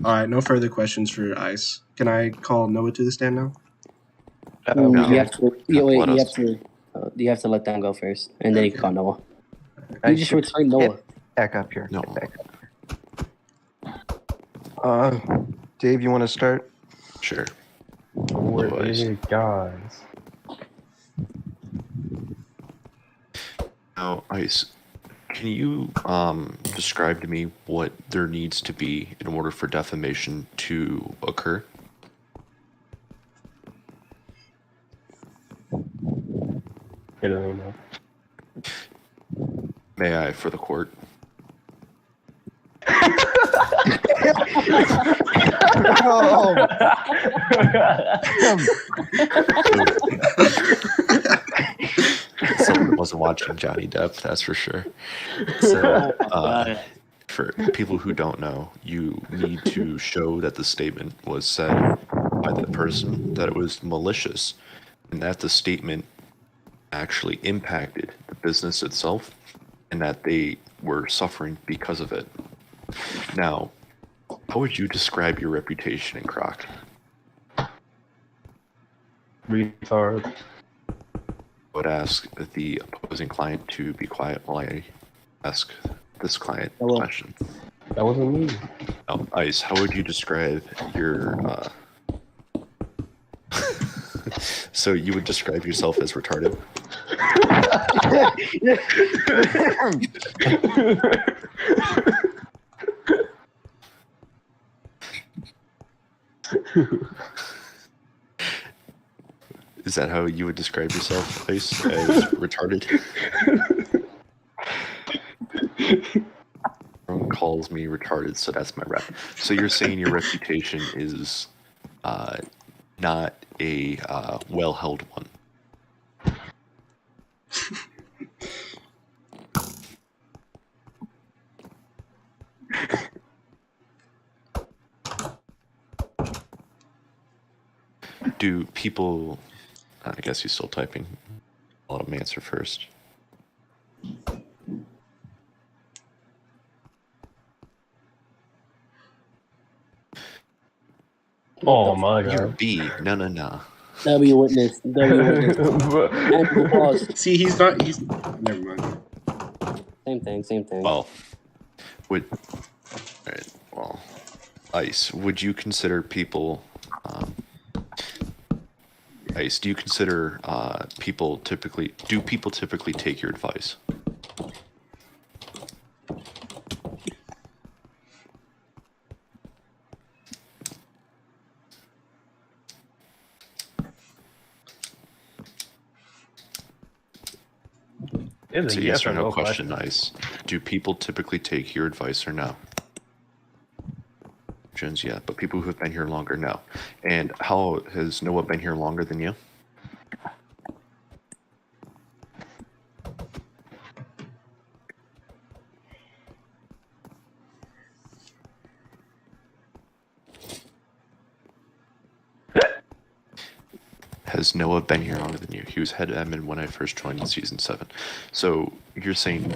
All right, no further questions for Ice. Can I call Noah to the stand now? No. You have to. You, wait, Let you us. have to. You have to let them go first, and then you Okay. can call Noah. I You just should return Noah. get back up here. No. Get back up. Dave, you want to start? Sure. Where Otherwise- is it, guys? Now, Ice, can you describe to me what there needs to be in order for defamation to occur? He doesn't even know. May I, for the court? Oh, Someone wasn't watching Johnny Depp, that's for sure. So, for people who don't know, you need to show that the statement was said by the person, that it was malicious, and that the statement actually impacted the business itself, and that they were suffering because of it. Now, how would you describe your reputation in Croc? Retard. I would ask the opposing client to be quiet while I ask this client a Hello. question. That wasn't me. Now, Ice, how would you describe your so you would describe yourself as retarded? Is that how you would describe yourself, Ice, as retarded? Everyone calls me retarded, so that's my rep. So you're saying your reputation is not a well-held one. Do people... I guess he's still typing. I'll let him answer first. Oh my You're god. B. No. W witness. W witness. And pause. See, he's not. He's never mind. Same thing. Same thing. Well, would... Alright, well... Ice, would you consider people... Ice, do you consider people typically... Do people typically take your advice? is It's a a yes or no question, Nice. Do people typically take your advice or no? Jones, yeah, but people who have been here longer, no. And how has Noah been here longer than you? Has Noah been here longer than you? He was head admin when I first joined in season 7. So you're saying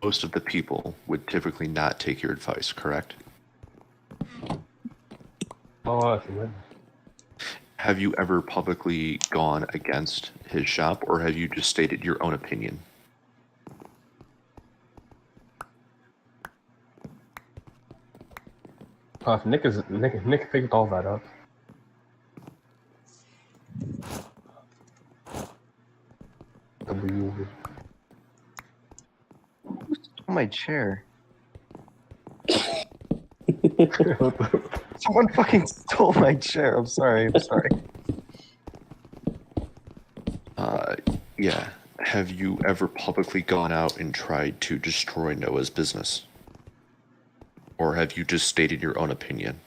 most of the people would typically not take your advice, correct? Oh, I see. Have you ever publicly gone against his shop, or have you just stated your own opinion? Nick picked all that up. W. My chair. Someone fucking stole my chair. I'm sorry. Yeah. Have you ever publicly gone out and tried to destroy Noah's business? Or have you just stated your own opinion?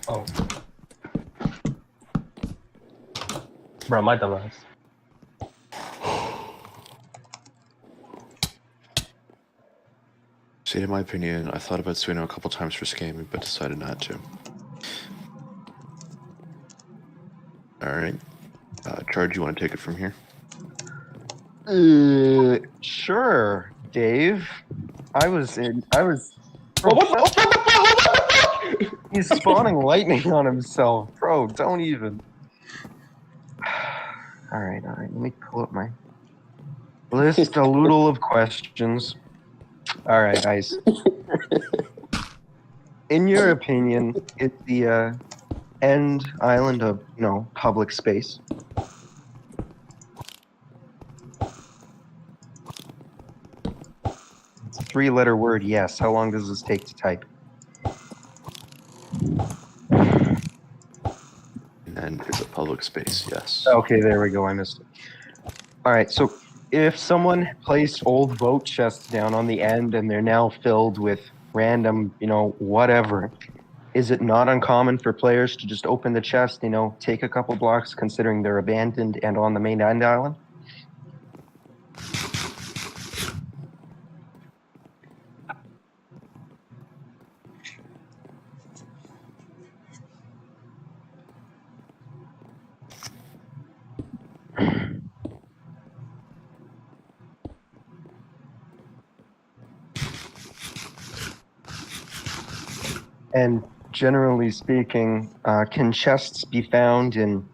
Oh. Bro, my dumbass. Stated my opinion. I thought about suing him a couple times for scamming, but decided not to. Alright. Charge, you want to take it from here? Sure, Dave. I was. Bro, what the fuck? He's spawning lightning on himself, bro. Don't even. All right. Let me pull up my list. A loodle of questions. All right, Ice. In your opinion, is the end island of public space? It's a 3-letter word. Yes. How long does this take to type? And is it public space? Yes. Okay, there we go. I missed it. All right, so if someone placed old boat chests down on the end and they're now filled with random, whatever, is it not uncommon for players to just open the chest, take a couple blocks considering they're abandoned and on the main end island? And generally speaking, can chests be found in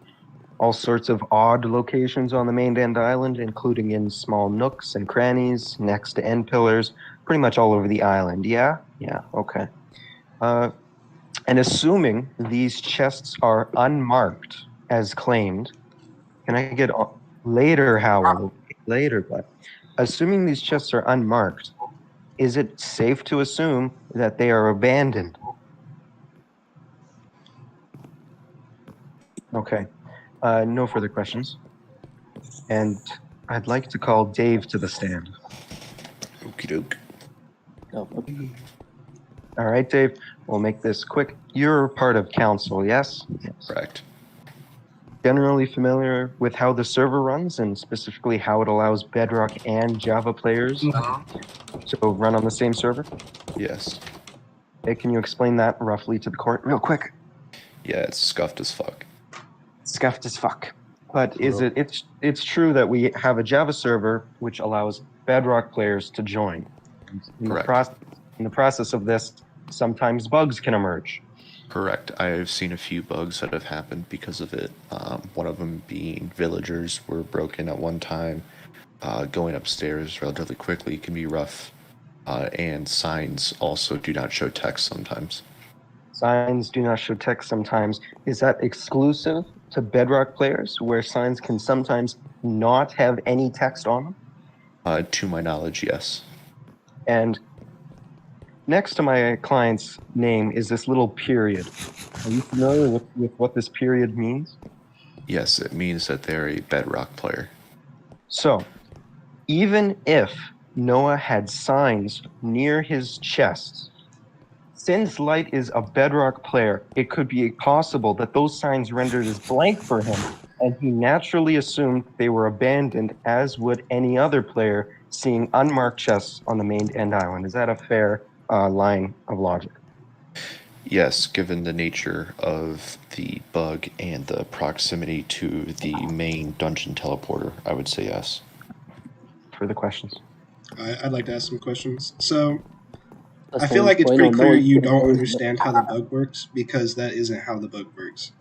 all sorts of odd locations on the mainland island, including in small nooks and crannies next to end pillars, pretty much all over the island? Yeah? Yeah, okay. And assuming these chests are unmarked as claimed, can I get later, but assuming these chests are unmarked, is it safe to assume that they are abandoned? Okay. No further questions. And I'd like to call Dave to the stand. Okie doke. All right, Dave, we'll make this quick. You're part of council, yes? Correct. Generally familiar with how the server runs and specifically how it allows Bedrock and Java players to run on the same server? Yes. Hey, can you explain that roughly to the court real quick? Yeah, it's scuffed as fuck. Scuffed as fuck. But it's true that we have a Java server which allows Bedrock players to join. Correct. In the process of this, sometimes bugs can emerge. Correct. I've seen a few bugs that have happened because of it. One of them being villagers were broken at one time. Going upstairs relatively quickly can be rough. And signs also do not show text sometimes. signs do not show text sometimes. Is that exclusive to Bedrock players, where signs can sometimes not have any text on them? To my knowledge, yes. And next to my client's name is this little period. Are you familiar with what this period means? Yes, it means that they're a Bedrock player. So, even if Noah had signs near his chest, since Light is a Bedrock player, it could be possible that those signs rendered as blank for him, and he naturally assumed they were abandoned, as would any other player seeing unmarked chests on the main end island. Is that a fair line of logic? Yes, given the nature of the bug and the proximity to the main dungeon teleporter, I would say yes. Further questions? I'd like to ask some questions. So, I That's feel fine. like it's Wait, pretty no, clear no, you no, don't no, understand how the bug works, because that isn't how the bug works.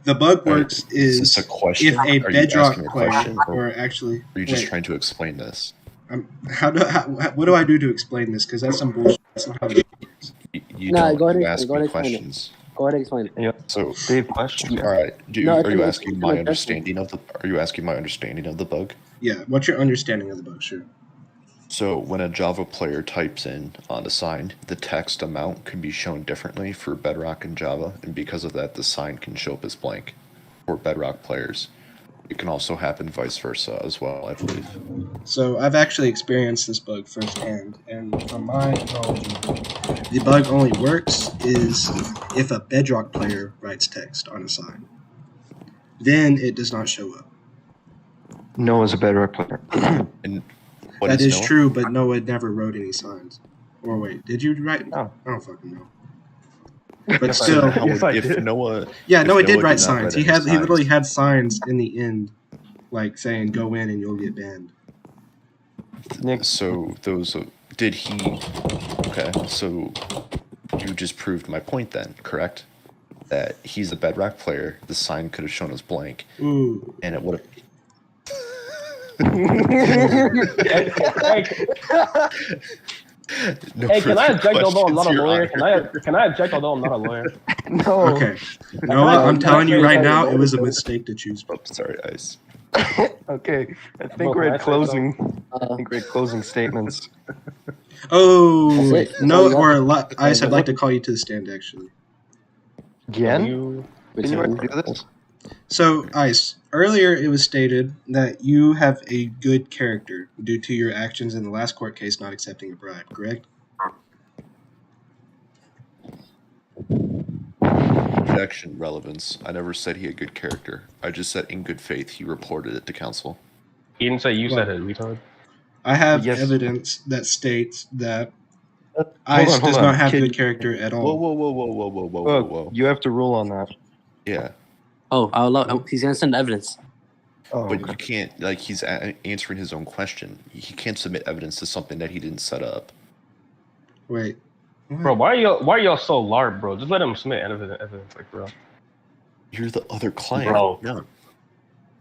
The bug works Is this is a question? if a Are you Bedrock asking a player, question, or actually, Are you just wait, trying to explain this? what do I do to explain this? Because that's some bullshit. That's not how the bug works. You No, don't. go ahead You and ask explain. me Go ahead and explain it. questions. Go ahead and explain it. Yep. So, Dave, questions? all right. No, Are you it's asking an my adjustment. understanding of the? Are you asking my understanding of the bug? Yeah, what's your understanding of the bug? Sure. So when a Java player types in on a sign, the text amount can be shown differently for Bedrock and Java, and because of that, the sign can show up as blank for Bedrock players. It can also happen vice versa as well, I believe. So I've actually experienced this bug firsthand, and from my knowledge, the bug only works is if a Bedrock player writes text on a sign. Then it does not show up. Noah's a Bedrock player. And what That is Noah? true, but Noah never wrote any signs. Or wait, did you write? Oh. I don't fucking know. But So still, how Yes, would- I if did. Noah, yeah, if Noah did Noah write not signs. write He any literally signs- had signs in the end, like saying "Go in and you'll get banned." Nick, So those did he? Okay, so you just proved my point then, correct? That he's a Bedrock player. The sign could have shown as blank, Ooh, and it would have. No Hey, can I further object although I'm not a questions, Your lawyer? Honor. Can I object although I'm not a lawyer? no. okay. Noah, I'm telling you right now, it was a mistake to choose. Oh, sorry, Ice. Okay, I think Bro, we're can I at say closing. I think we're at closing statements. Oh, That's it. no, That's all you or got? Ice, I'd like to call you to the stand actually. Again? You, Can you already do this? So, Ice, earlier it was stated that you have a good character due to your actions in the last court case not accepting a bribe, correct? Objection, relevance. I never said he had good character. I just said in good faith he reported it to council. he didn't say you said it, retard. I have Yes. evidence that states that Hold Ice on, hold does on. not have Kid- good character at all. Whoa. You have to rule on that. Yeah, Oh, he's gonna send evidence. Oh, but okay. you can't, like, he's answering his own question. He can't submit evidence to something that he didn't set up. Wait. What? Bro, why are y'all so larp, bro? Just let him submit evidence, like, bro. You're the other client. Bro. No.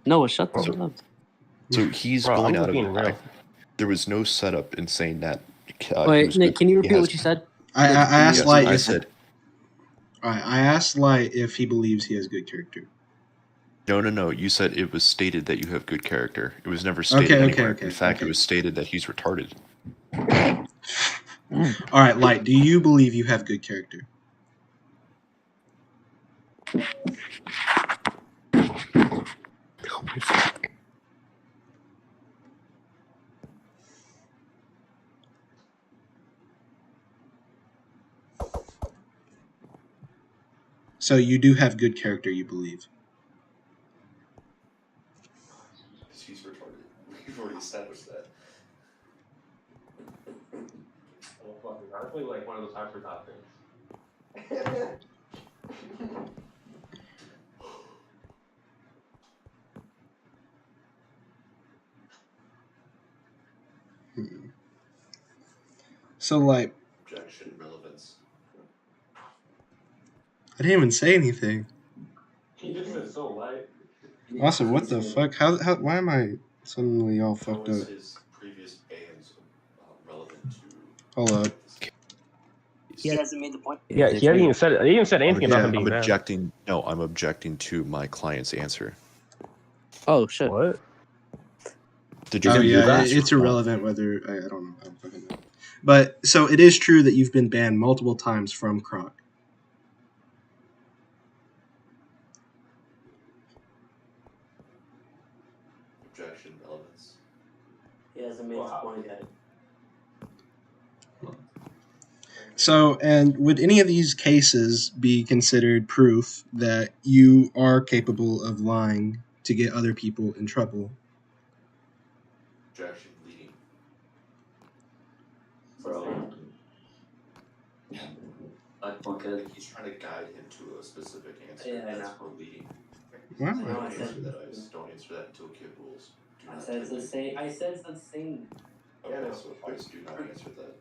Noah, shut the So- hell up. So he's Bro, I'm going just out being of. real. There was no setup in saying that. he Wait, was Nick, good. can you He repeat has- what you said? I asked Yes, Light I if said I asked Light if he believes he has good character. no. You said it was stated that you have good character. It was never stated Okay, anywhere. okay, In fact, okay. it was stated that he's retarded. All right, Light, do you believe you have good character? So you do have good character, you believe. He's retarded. We've already established that. Oh, fucking, I play like one of those hard forgot things. So, like, Objection, relevance. I didn't even say anything. He just said so light. Also, what the fuck? Why am I suddenly all fucked up? His previous bans relevant to? Hold up. he hasn't made the point. Yeah, he hasn't even said. He even said anything about him being I'm banned. objecting. No, I'm objecting to my client's answer. Oh shit! What? Did you Oh do yeah, that? it's irrelevant whether I don't know. I don't fucking know. But so it is true that you've been banned multiple times from Croc. Objection, relevance. He hasn't made his point yet. So, and would any of these cases be considered proof that you are capable of lying to get other people in trouble? Objection, leading. Bro. He's trying to guide him to a specific answer. Yeah, I That's know. called leading. Wow. No, I Don't said. answer that, Ice. Don't answer that until kid rules. Do I not said it's type the it. same. I said it's the same. Okay, so Ice, do not answer that.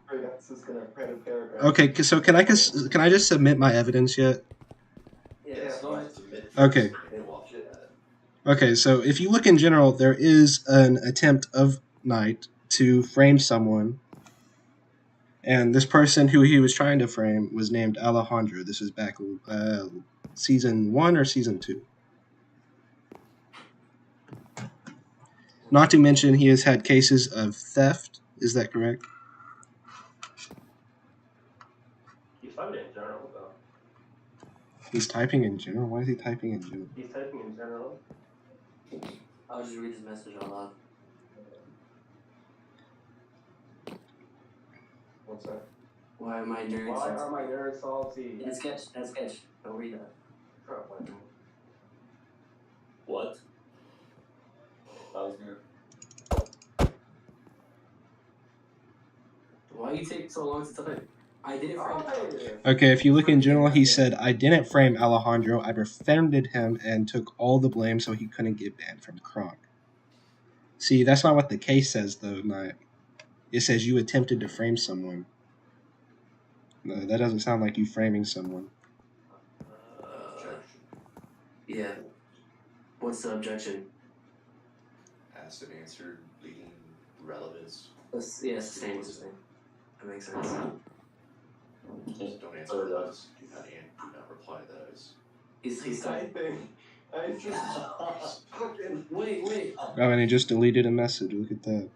That's just gonna write a paragraph. Okay, so can I just submit my evidence yet? Yes, go ahead. submit Okay. first, and go off of that. Okay, so if you look in general, there is an attempt of Knight to frame someone, and this person who he was trying to frame was named Alejandro. This is back season 1 or season 2. Not to mention, he has had cases of theft. Is that correct? He's typing in general, though. He's typing in general. Why is he typing in general? He's typing in general. I'll just read his message out loud. What's that? Why am I nerds? Why are my nerds salty? That's sketch. That's sketch. Don't read that. What? That was new. Why you take so long to type? I did it for Okay, if you look in general, he said, I didn't frame Alejandro. I befriended him and took all the blame so he couldn't get banned from Croc. See, that's not what the case says, though, Knight. It says you attempted to frame someone. No, that doesn't sound like you framing someone. Objection. Yeah. What's the objection? Asked and answered, leading, relevance. Yeah, it's the same. It's the same. That makes sense. Just don't answer those. Do not reply to those. He's typing. I just fucking Wait. Oh, and he just deleted a message. Look at that.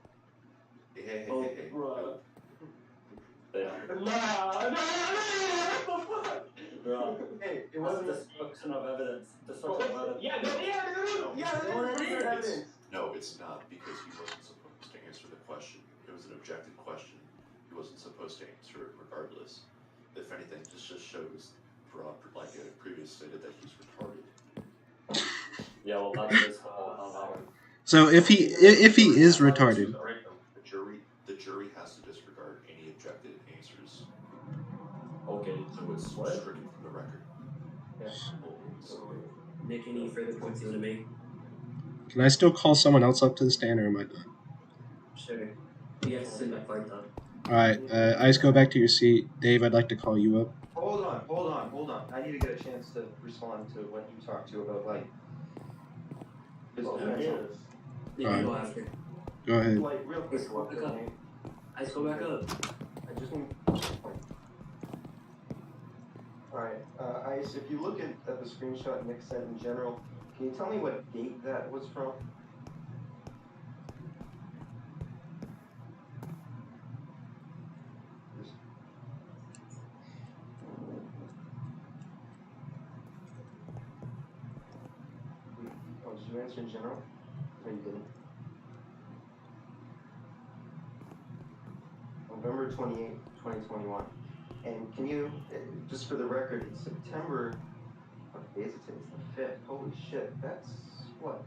Hey. Bro. Bro. Hey, it What's wasn't destruction of evidence? Destruction of evidence. evidence. No, it's not, because he wasn't supposed to answer the question. It was an objective question. He wasn't supposed to answer it regardless. If anything, this just shows, like I previously stated, that he's retarded. Yeah, well, that's this whole So if he is retarded, The jury has to disregard any objective answers. Okay, So it's stricken from the record. Nick, any further points you want to make? can I still call someone else up to the stand, or am I done? Sure. You have to send that part though. All right, Ice, go back to your seat. Dave, I'd like to call you up. Hold on. I need to get a chance to respond to what you talked to about like his potential. You can go after. Go ahead. Like real quick, Go back up. Ice, go back up. I just need. Alright, Ice, if you look at the screenshot Nick sent in general, can you tell me what date that was from? Oh, did you answer in general? No, you didn't. November 28th, 2021. And can you, just for the record, it's September, what day is it today? It's the 5th. Holy shit, that's, what,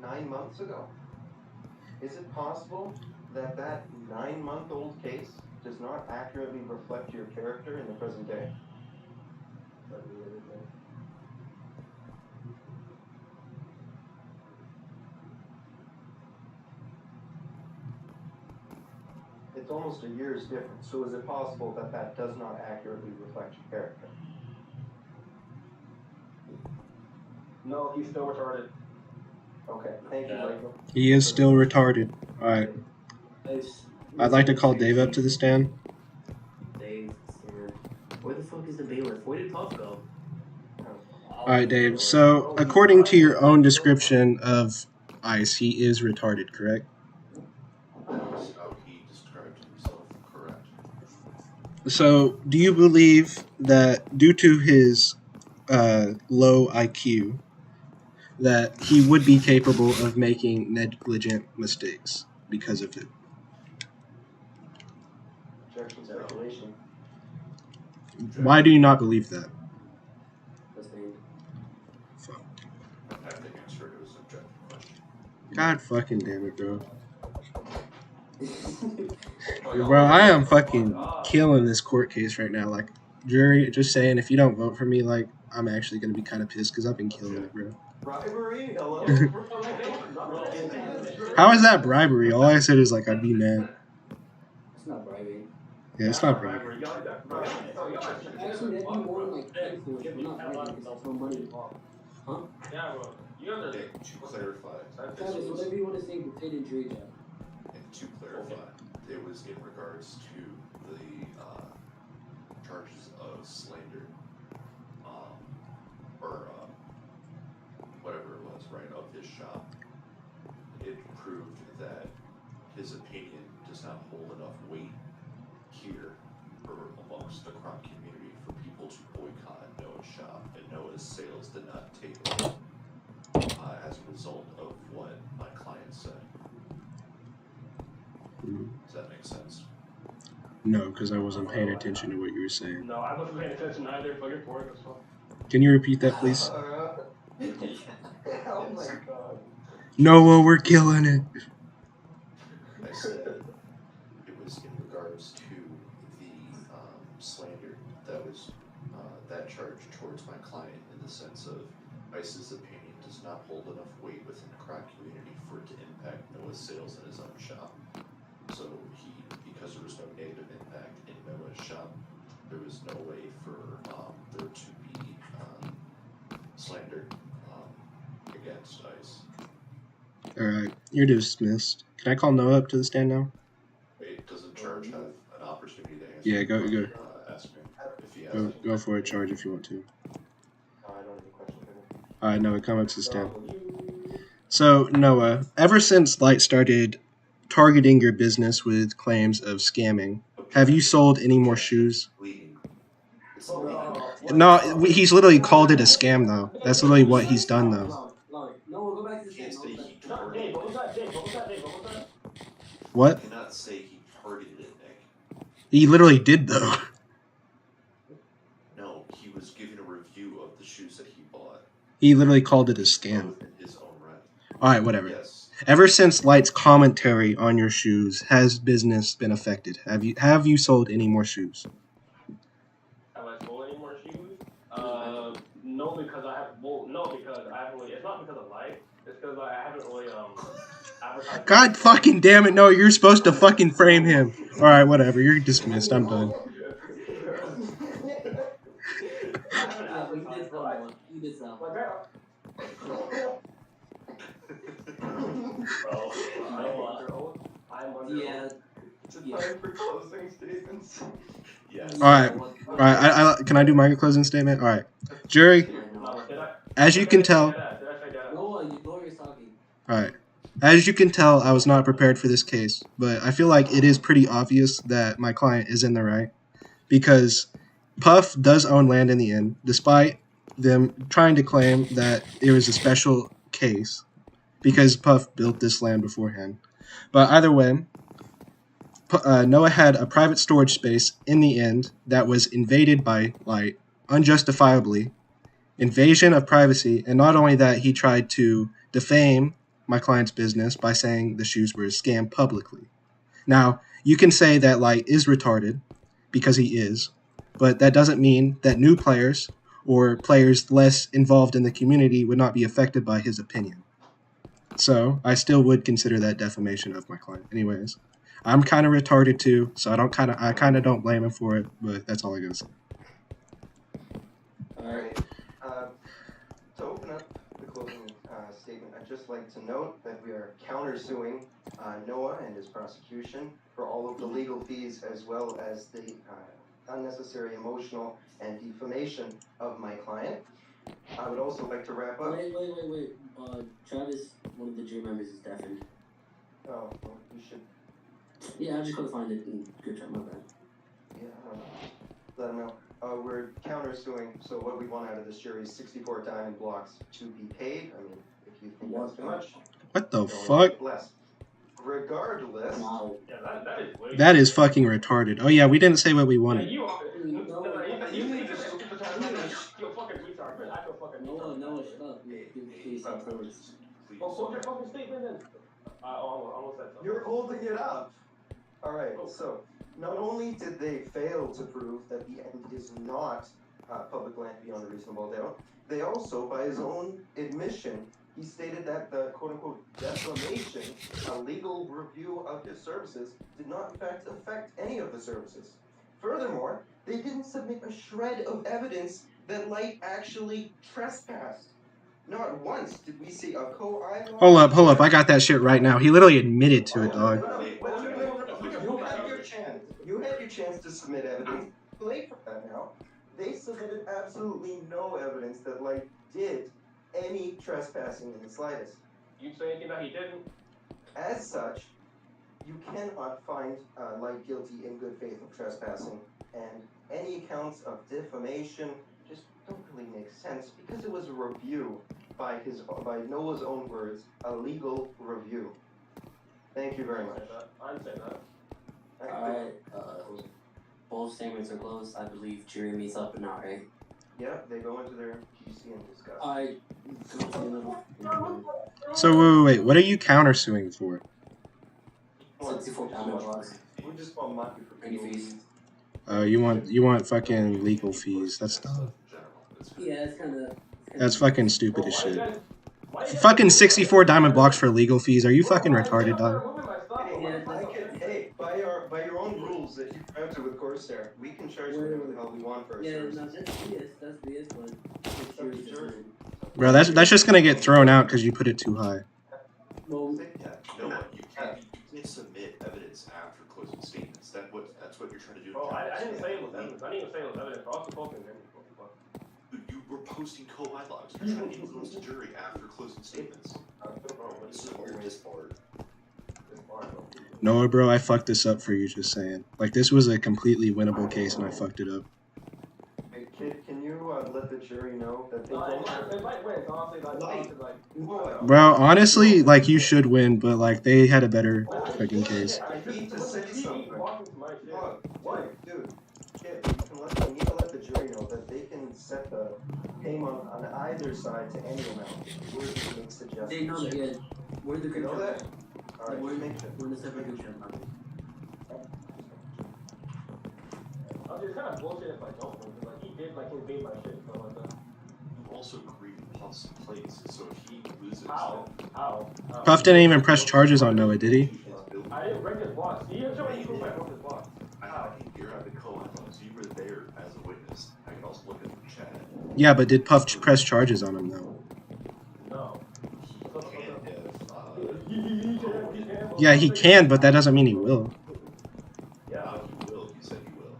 9 months ago? Is it possible that that 9-month-old case does not accurately reflect your character in the present day? It's almost a year's difference, so is it possible that that does not accurately reflect your character? No, he's still retarded. Okay, thank you, Michael. He is still retarded. All right. Ice. I'd like to call Dave up to the stand. Dave. the fuck is the bailiff? Where did Puff go? All right, Dave. So, according to your own description of Ice, he is retarded, correct? That's how he described himself, correct. So, do you believe that due to his low IQ, that he would be capable of making negligent mistakes because of it? Speculation. Why do you not believe that? Sustained. Fuck. I have to answer it as an objective question. God fucking damn it, bro. Bro, I am fucking killing this court case right now. Like, jury, just saying, if you don't vote for me, like, I'm actually gonna be kind of pissed because I've been killing it, bro. Bribery? Hello? How is that bribery? All I said is, like, I'd be mad. It's not bribing. Yeah, it's not bribery. Actually, that'd be more like influence, but not bribing because there's no money involved. Huh? Yeah, bro. You guys are. And to clarify, Travis, whatever you want to say, but say the jury job. it was in regards to the charges of slander, or whatever it was, right, of his shop. It proved that his opinion does not hold enough weight here or amongst the Croc community for people to boycott Noah's shop, and Noah's sales did not take off as a result of what my client said. Does that make sense? No, because I wasn't paying attention to what you were saying. No, I wasn't paying attention either. But your fork was fun. Can you repeat that, please? Oh my god. Noah, we're killing it. I said it was in regards to the slander that was that charge towards my client, in the sense of Ice's opinion does not hold enough weight within the Croc community for it to impact Noah's sales in his own shop. So because there was no negative impact in Noah's shop, there was no way for there to be slander against Ice. Alright, you're dismissed. Can I call Noah up to the stand now? Wait, doesn't Charge have an opportunity to answer? Yeah, go. Ask me if he has Go, any. go for it, Charge, if you want to. I don't have any questions for him. Alright, Noah, come up to the stand. So, Noah, ever since Light started targeting your business with claims of scamming, have you sold any more shoes? No, he's literally called it a scam, though. That's literally what he's done, though. No, we'll go back to the Can't stand. say he No, targeted Dave, what was it. that? Dave, what was that? Dave, what was that? What? Cannot say he targeted it, Nick. He literally did, though. No, he was giving a review of the shoes that he bought. He literally called it a scam. Both in his own right. Alright, whatever. Yes. Ever since Light's commentary on your shoes, has business been affected? Have you sold any more shoes? Have I sold any more shoes? No, because I have. Well, no, because I haven't really. It's not because of life. It's because I haven't really advertised. God fucking damn it! No, you're supposed to fucking frame him. All right, whatever. You're dismissed. I'm done. Yeah, but you did sell one. You did sell. Bro, I'm under Yeah. Is it time for closing statements? Yes. All right. All right. Can I do my closing statement? All right, jury. As you can tell. Noah, you lawyer's talking. All right. As you can tell, I was not prepared for this case, but I feel like it is pretty obvious that my client is in the right, because Puff does own land in the inn, despite them trying to claim that it was a special case because Puff built this land beforehand. But either way, Noah had a private storage space in the end that was invaded by Light, unjustifiably. Invasion of privacy, and not only that, he tried to defame my client's business by saying the shoes were a scam publicly. Now, you can say that Light is retarded, because he is, but that doesn't mean that new players or players less involved in the community would not be affected by his opinion. So, I still would consider that defamation of my client. Anyways, I'm kind of retarded too, so I kind of don't blame him for it, but that's all I gotta say. Alright. To open up the closing statement, I'd just like to note that we are countersuing Noah and his prosecution for all of the legal fees, as well as the unnecessary emotional and defamation of my client. I would also like to wrap up. Wait. Travis, one of the jury members, is deafened. Oh, well, you should. Yeah, I just couldn't find it in good chat. My bad. Yeah, I don't know. Let them know. We're countersuing, so what we want out of this jury is 64 diamond blocks to be paid. I mean, if you think that's too much, What the don't fuck? make it less. Regardless, Wow. Yeah, that is way. That is fucking retarded. Oh yeah, we didn't say what we Yeah, wanted. you are. No, You just super retarded. You're fucking retard. Man, I feel fucking retard. No, shut up. Please stop first. Well, quote your fucking statement then. I almost said something. you're holding it up. All right, so not only did they fail to prove that the end is not public land beyond a reasonable doubt, they also, by his own admission, he stated that the quote-unquote defamation, a legal review of his services, did not in fact affect any of the services. Furthermore, they didn't submit a shred of evidence that Light actually trespassed. Not once did we see a co-eye. Hold up. I got that shit right now. He literally admitted to it, dog. You had your chance. You had your chance to submit evidence. Too late for that now. They submitted absolutely no evidence that Light did any trespassing in the slightest. You say anything that he didn't? As such, you cannot find Light guilty in good faith of trespassing, and any accounts of defamation just don't really make sense because it was a review by Noah's own words, a legal review. Thank you very much. I'm saying that. Alright, both statements are closed. I believe jury meets up and not, right? Yeah, they go into their GC and discuss. Alright. So wait. What are you countersuing for? 64 diamond blocks. We just want money for Any fees? You want fucking legal fees. That's dumb. Yeah, it's kind of. That's fucking stupid as shit. Fucking 64 diamond blocks for legal fees. Are you fucking retarded, dog? Hey, by your own rules that you drafted with Corsair, we can charge whatever the hell we want for our services. No, that's BS, but it's jury judgment. Bro, that's just gonna get thrown out because you put it too high. Well, No, you can't submit evidence after closing statements. That's what you're trying to do. Bro, I didn't say it was evidence. I didn't even say it was evidence. I was talking, man. You were posting co-eye logs. You're trying to influence the jury after closing statements. This is where you're disbarred. No, bro, I fucked this up for you. Just saying. Like this was a completely winnable case, and I fucked it up. Hey, kid, can you let the jury know that they It might win, honestly, like, Bro, honestly, like you should win, but like they had a better fucking case. I need to say something. Look, dude, kid, you need to let the jury know that they can set the payment on either side to any amount. We're just make suggestions. they know that, yeah. We're the You group know chat. that? Alright, We're just make sure. in a separate group chat. It's kind of bullshit if I don't win, because like he did like invade my shit, so like that. You also agreed with Puff's place, so if he loses, How? Puff didn't even press charges on Noah, did he? I didn't break his blocks. He didn't show any proof I broke his blocks. You're at the co-eye logs. You were there as a witness. I can also look at the chat. Yeah, but did Puff press charges on him though? No. Yeah, he can, but that doesn't mean he will, Yeah. He will. He said he will.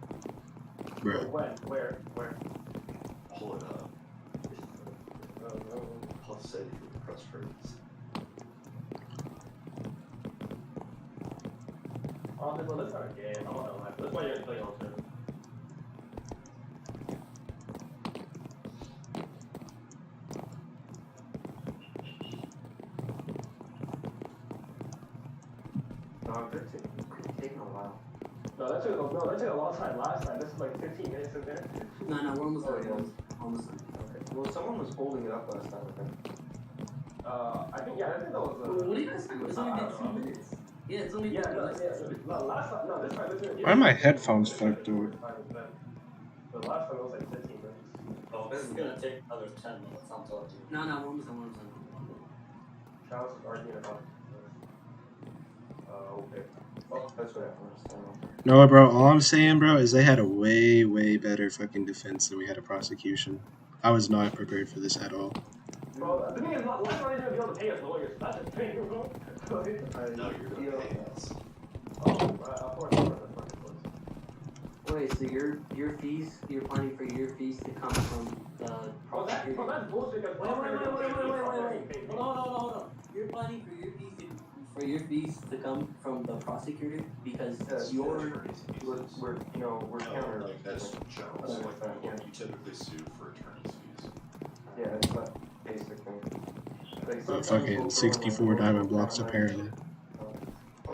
bro. When? Where? Pull it up. Puff said he would press charges. Honestly, bro, this kind of game. I don't know. That's why you're gonna play on server. No, they're taking a while. No, that took a long time last time. This is like 15 minutes in there. No, we're almost done. Almost done. Okay. Well, someone was holding it up last time, I think. I think that was. What do you guys think? It's only been 2 minutes. Yeah, it's only been 2 minutes. No, last time. No, this time. Why are my headphones fucked up? The last time it was like 15 minutes. Oh, this is gonna take another 10 minutes. I'm telling you. No, we're almost done. Travis was arguing about. Okay. Oh, that's what happened. No, bro. All I'm saying, bro, is they had a way better fucking defense than we had a prosecution. I was not prepared for this at all. Bro, the thing is, not even gonna be able to pay us lawyers. That's the thing, bro. No, you're gonna pay us. Oh, of course. Wait, Wait, so your fees, you're planning for your fees to come from the prosecutor? That's bullshit. Wait. Hold on. You're planning for your fees to come from the prosecutor because we're counter. Like that's general. So like you typically sue for attorney's fees. Yeah, it's not basic thing. Like, Fucking 64 diamond blocks apparently.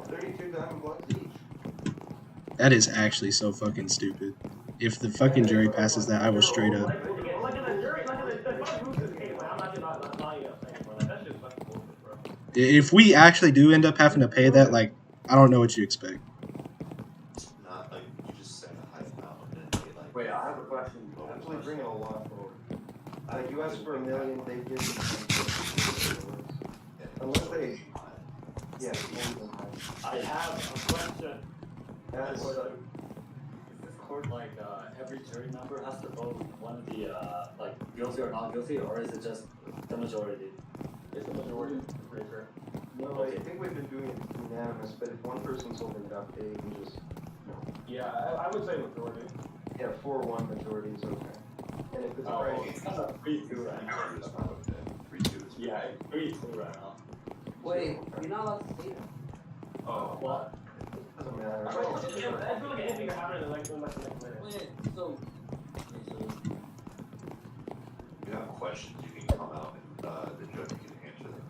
32 diamond blocks each. That is actually so fucking stupid. If the fucking jury passes that, I will straight up. If we actually do end up having to pay that, like, I don't know what you expect. Not like you just set a high amount and then they like. Wait, I have a question. Actually, bring it a lot forward. Like, you asked for $1 million, they give you unless they. Yeah, I have a question. that's Is this court like every jury member has to vote one of the like guilty or not guilty, or is it just the majority? It's the majority, I'm pretty sure. no. I think we've been doing it unanimous, but if one person's holding it up, they can just Yeah, I would say majority. 4-1 majority is okay. And if it's It's kind of 3-2 right now. 3-2 is Yeah, 3-2 right now. wait, you're not allowed to say that. Oh, well, doesn't matter. I feel like anything could happen in like the next minute. Wait, so you have questions, you can come out and the judge can answer them.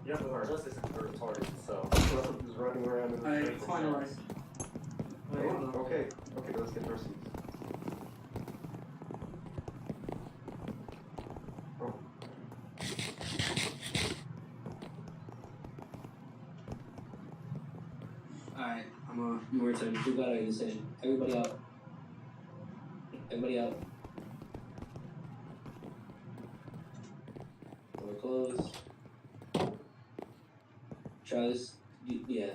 yeah, but our justice is authority, so. Just running around in the Alright, finalize. Wait, hold on. Okay, let's get our seats. Alright, I'm gonna return. We got our decision. Everybody out. Everybody out. Door closed. Travis, yeah.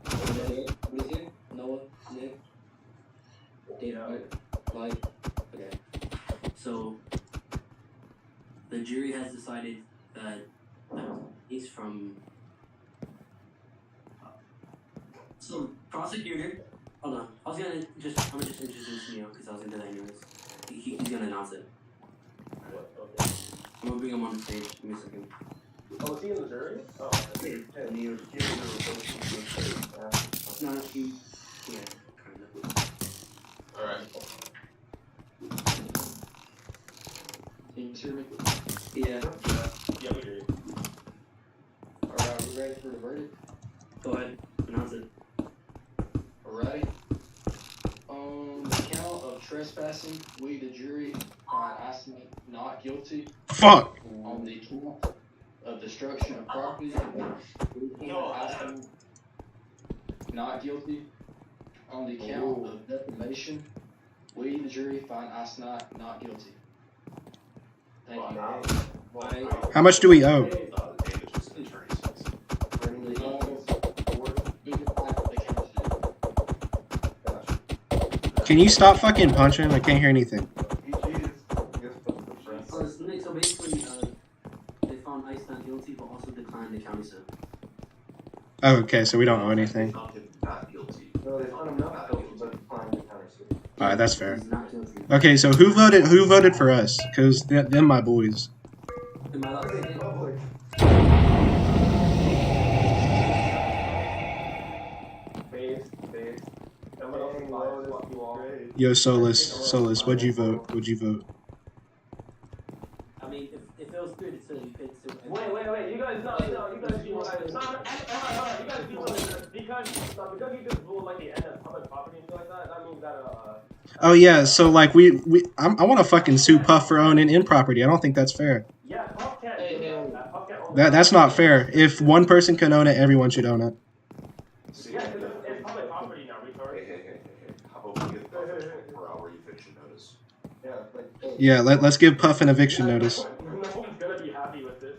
Everybody's here? Noah, Nick, David, Mike. Okay. So the jury has decided that he's from. So prosecutor, hold on. I'm gonna just introduce Neo because I was gonna do that anyways. He's gonna announce it. Okay. I'm gonna bring him on the stage. Give me a second. Oh, is he in the jury? Oh, Yeah, Neo, give me the No, he. Yeah, kinda. Alright. Can you hear me? Yeah. yeah, we hear you. Alright, are we ready for the verdict? Go ahead. Announce it. Alright. On the count of trespassing, we, the jury, find Iceman not guilty. Fuck! On the count of destruction of property, we find Iceman not guilty. On the count of defamation, we, the jury, find Iceman not guilty. Thank you. How much do we owe? Damages and attorney's fees. Can you stop fucking punching? I can't hear anything. So basically, they found Ice not guilty, but also declined the county sentence. Oh, okay, so we don't owe anything. Found him not guilty. No, they found him not guilty, but declined the countersuit. Alright, that's fair. He's not guilty. Okay, so who voted for us? Cause them my boys. Am I allowed to say it? Public. Base. Someone else is live, swap you all. Yo, Solus, what'd you vote? I mean, if it was good, so you could still. Wait, you guys, no, you guys do what you guys do what because you just rule like the end of public property and shit like that, that means that, Oh yeah, so like I want to fucking sue Puff for owning in property. I don't think that's fair. yeah, Puff can't do that. Puff can't own That's not fair. If one person can own it, everyone should own it. Yeah, because it's public property now, retard. Hey. How about we give Puff a 24-hour eviction notice? Yeah, like, Yeah, let's give Puff an eviction notice. No one's gonna be happy with this.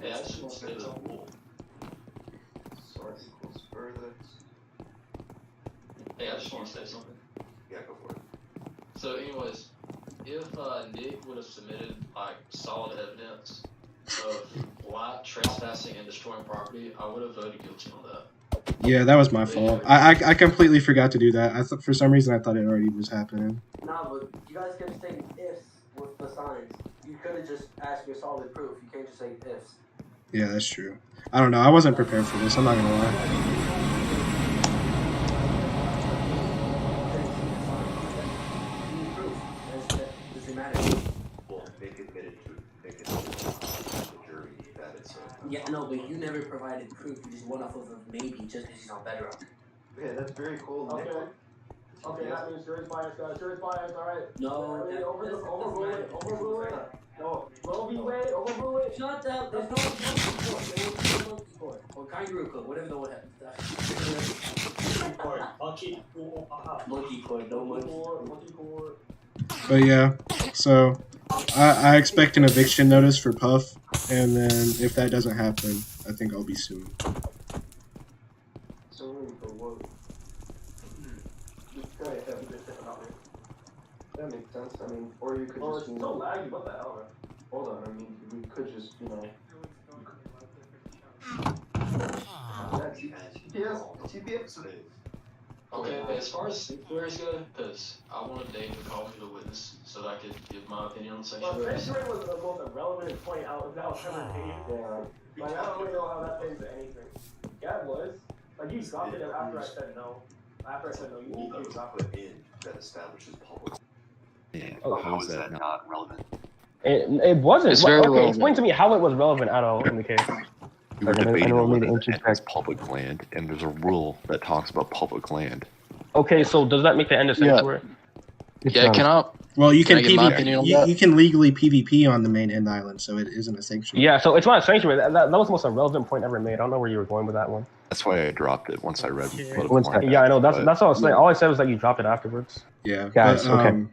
Yeah, I should say It's a that. rule. source equals further. Hey, I just want to say something. Yeah, go for it. So, anyways, if Nick would have submitted like solid evidence of light trespassing and destroying property, I would have voted guilty on that. Yeah, that was my fault. I completely forgot to do that. I thought for some reason I thought it already was happening. Nah, but you guys kept saying ifs with the signs. You could have just asked for solid proof. You can't just say ifs. Yeah, that's true. I don't know. I wasn't prepared for this. I'm not gonna lie. You need proof. That doesn't matter. Well, they admitted to the jury that it's Yeah, no, but you never provided proof. You just went off of a maybe just because he's on bedrock. Okay, that's very cool. Okay. Okay, that means jury's biased. Jury's biased. All right. No, Overrule it. No, Roe v. Wade. Overrule it. Shut up. There's no monkey court. There was no monkey court. Or kangaroo court. Whatever the one. Monkey court. No monkey court. But yeah, so I expect an eviction notice for Puff, and then if that doesn't happen, I think I'll be suing. Suing for what? That makes sense. I mean, or you could just. It's so laggy. What the hell, man? Hold on. I mean, we could just, you know. TPS. Okay, as far as sanctuaries go, because I wanted Dave to call me the witness so that I could give my opinion on Well, sanctuaries. sanctuary was the most irrelevant point out that was ever made. Yeah. Like, I don't really know how that plays into anything. Yeah, it was. Like, you dropped it after I said no. After I said no, you dropped it. in that establishes public. Yeah. Oh, How is that not relevant? It wasn't. It's very okay, relevant. explain to me how it was relevant at all in the case. We were Okay, I debating don't on mean to whether it is interject. public land, and there's a rule that talks about public land. Okay, so does that make the end of sanctuary? Yeah, can I? Well, you Can can I get my opinion on that? you can legally PvP on the main end island, so it isn't a sanctuary. Yeah, so it's not a sanctuary. That was the most irrelevant point ever made. I don't know where you were going with that one. That's why I dropped it once I read political One land. second. Yeah, I know. That's But all I was saying. All I said was that you dropped it afterwards. Yeah, Guys, but, okay.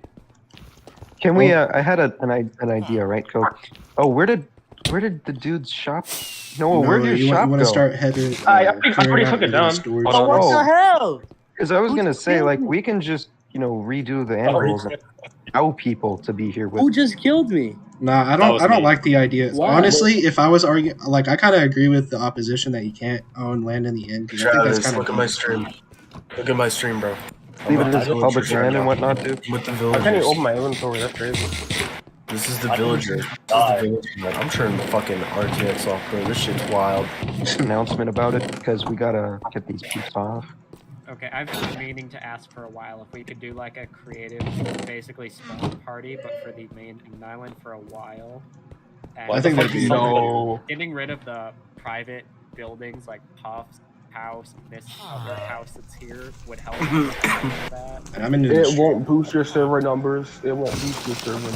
Can we? I had an idea, right, Coke? Oh, where did the dude's shop? Noah, where'd your you shop want go? to start heading? I already took it down. Storage. Oh, What the hell? Because I was gonna say, like, we can just, you know, redo the animals and allow people to be here with. Who just killed me? Nah, I That was don't me. like the idea. Why? Honestly, if I was arguing, like, I kind of agree with the opposition that you can't own land in the end. 'Cause I think that's Travis, kind look at my stream. Look at my stream, bro. Leave it I as know what public you're land and talking whatnot, dude. about. With the I can't even villagers. open my inventory. That's crazy. This is the villager. This is the villager. Like, I'm turning the fucking RTX off, bro. This shit's wild. Announcement about it because we gotta get these peeps off. Okay, I've been meaning to ask for a while if we could do like a creative, basically spawn party, but for the main island for a while. And I think that'd be No. getting rid of the private buildings like Puff's house, this other house that's here would help with that. And I'm in the It stream. won't boost your server numbers. It won't boost your server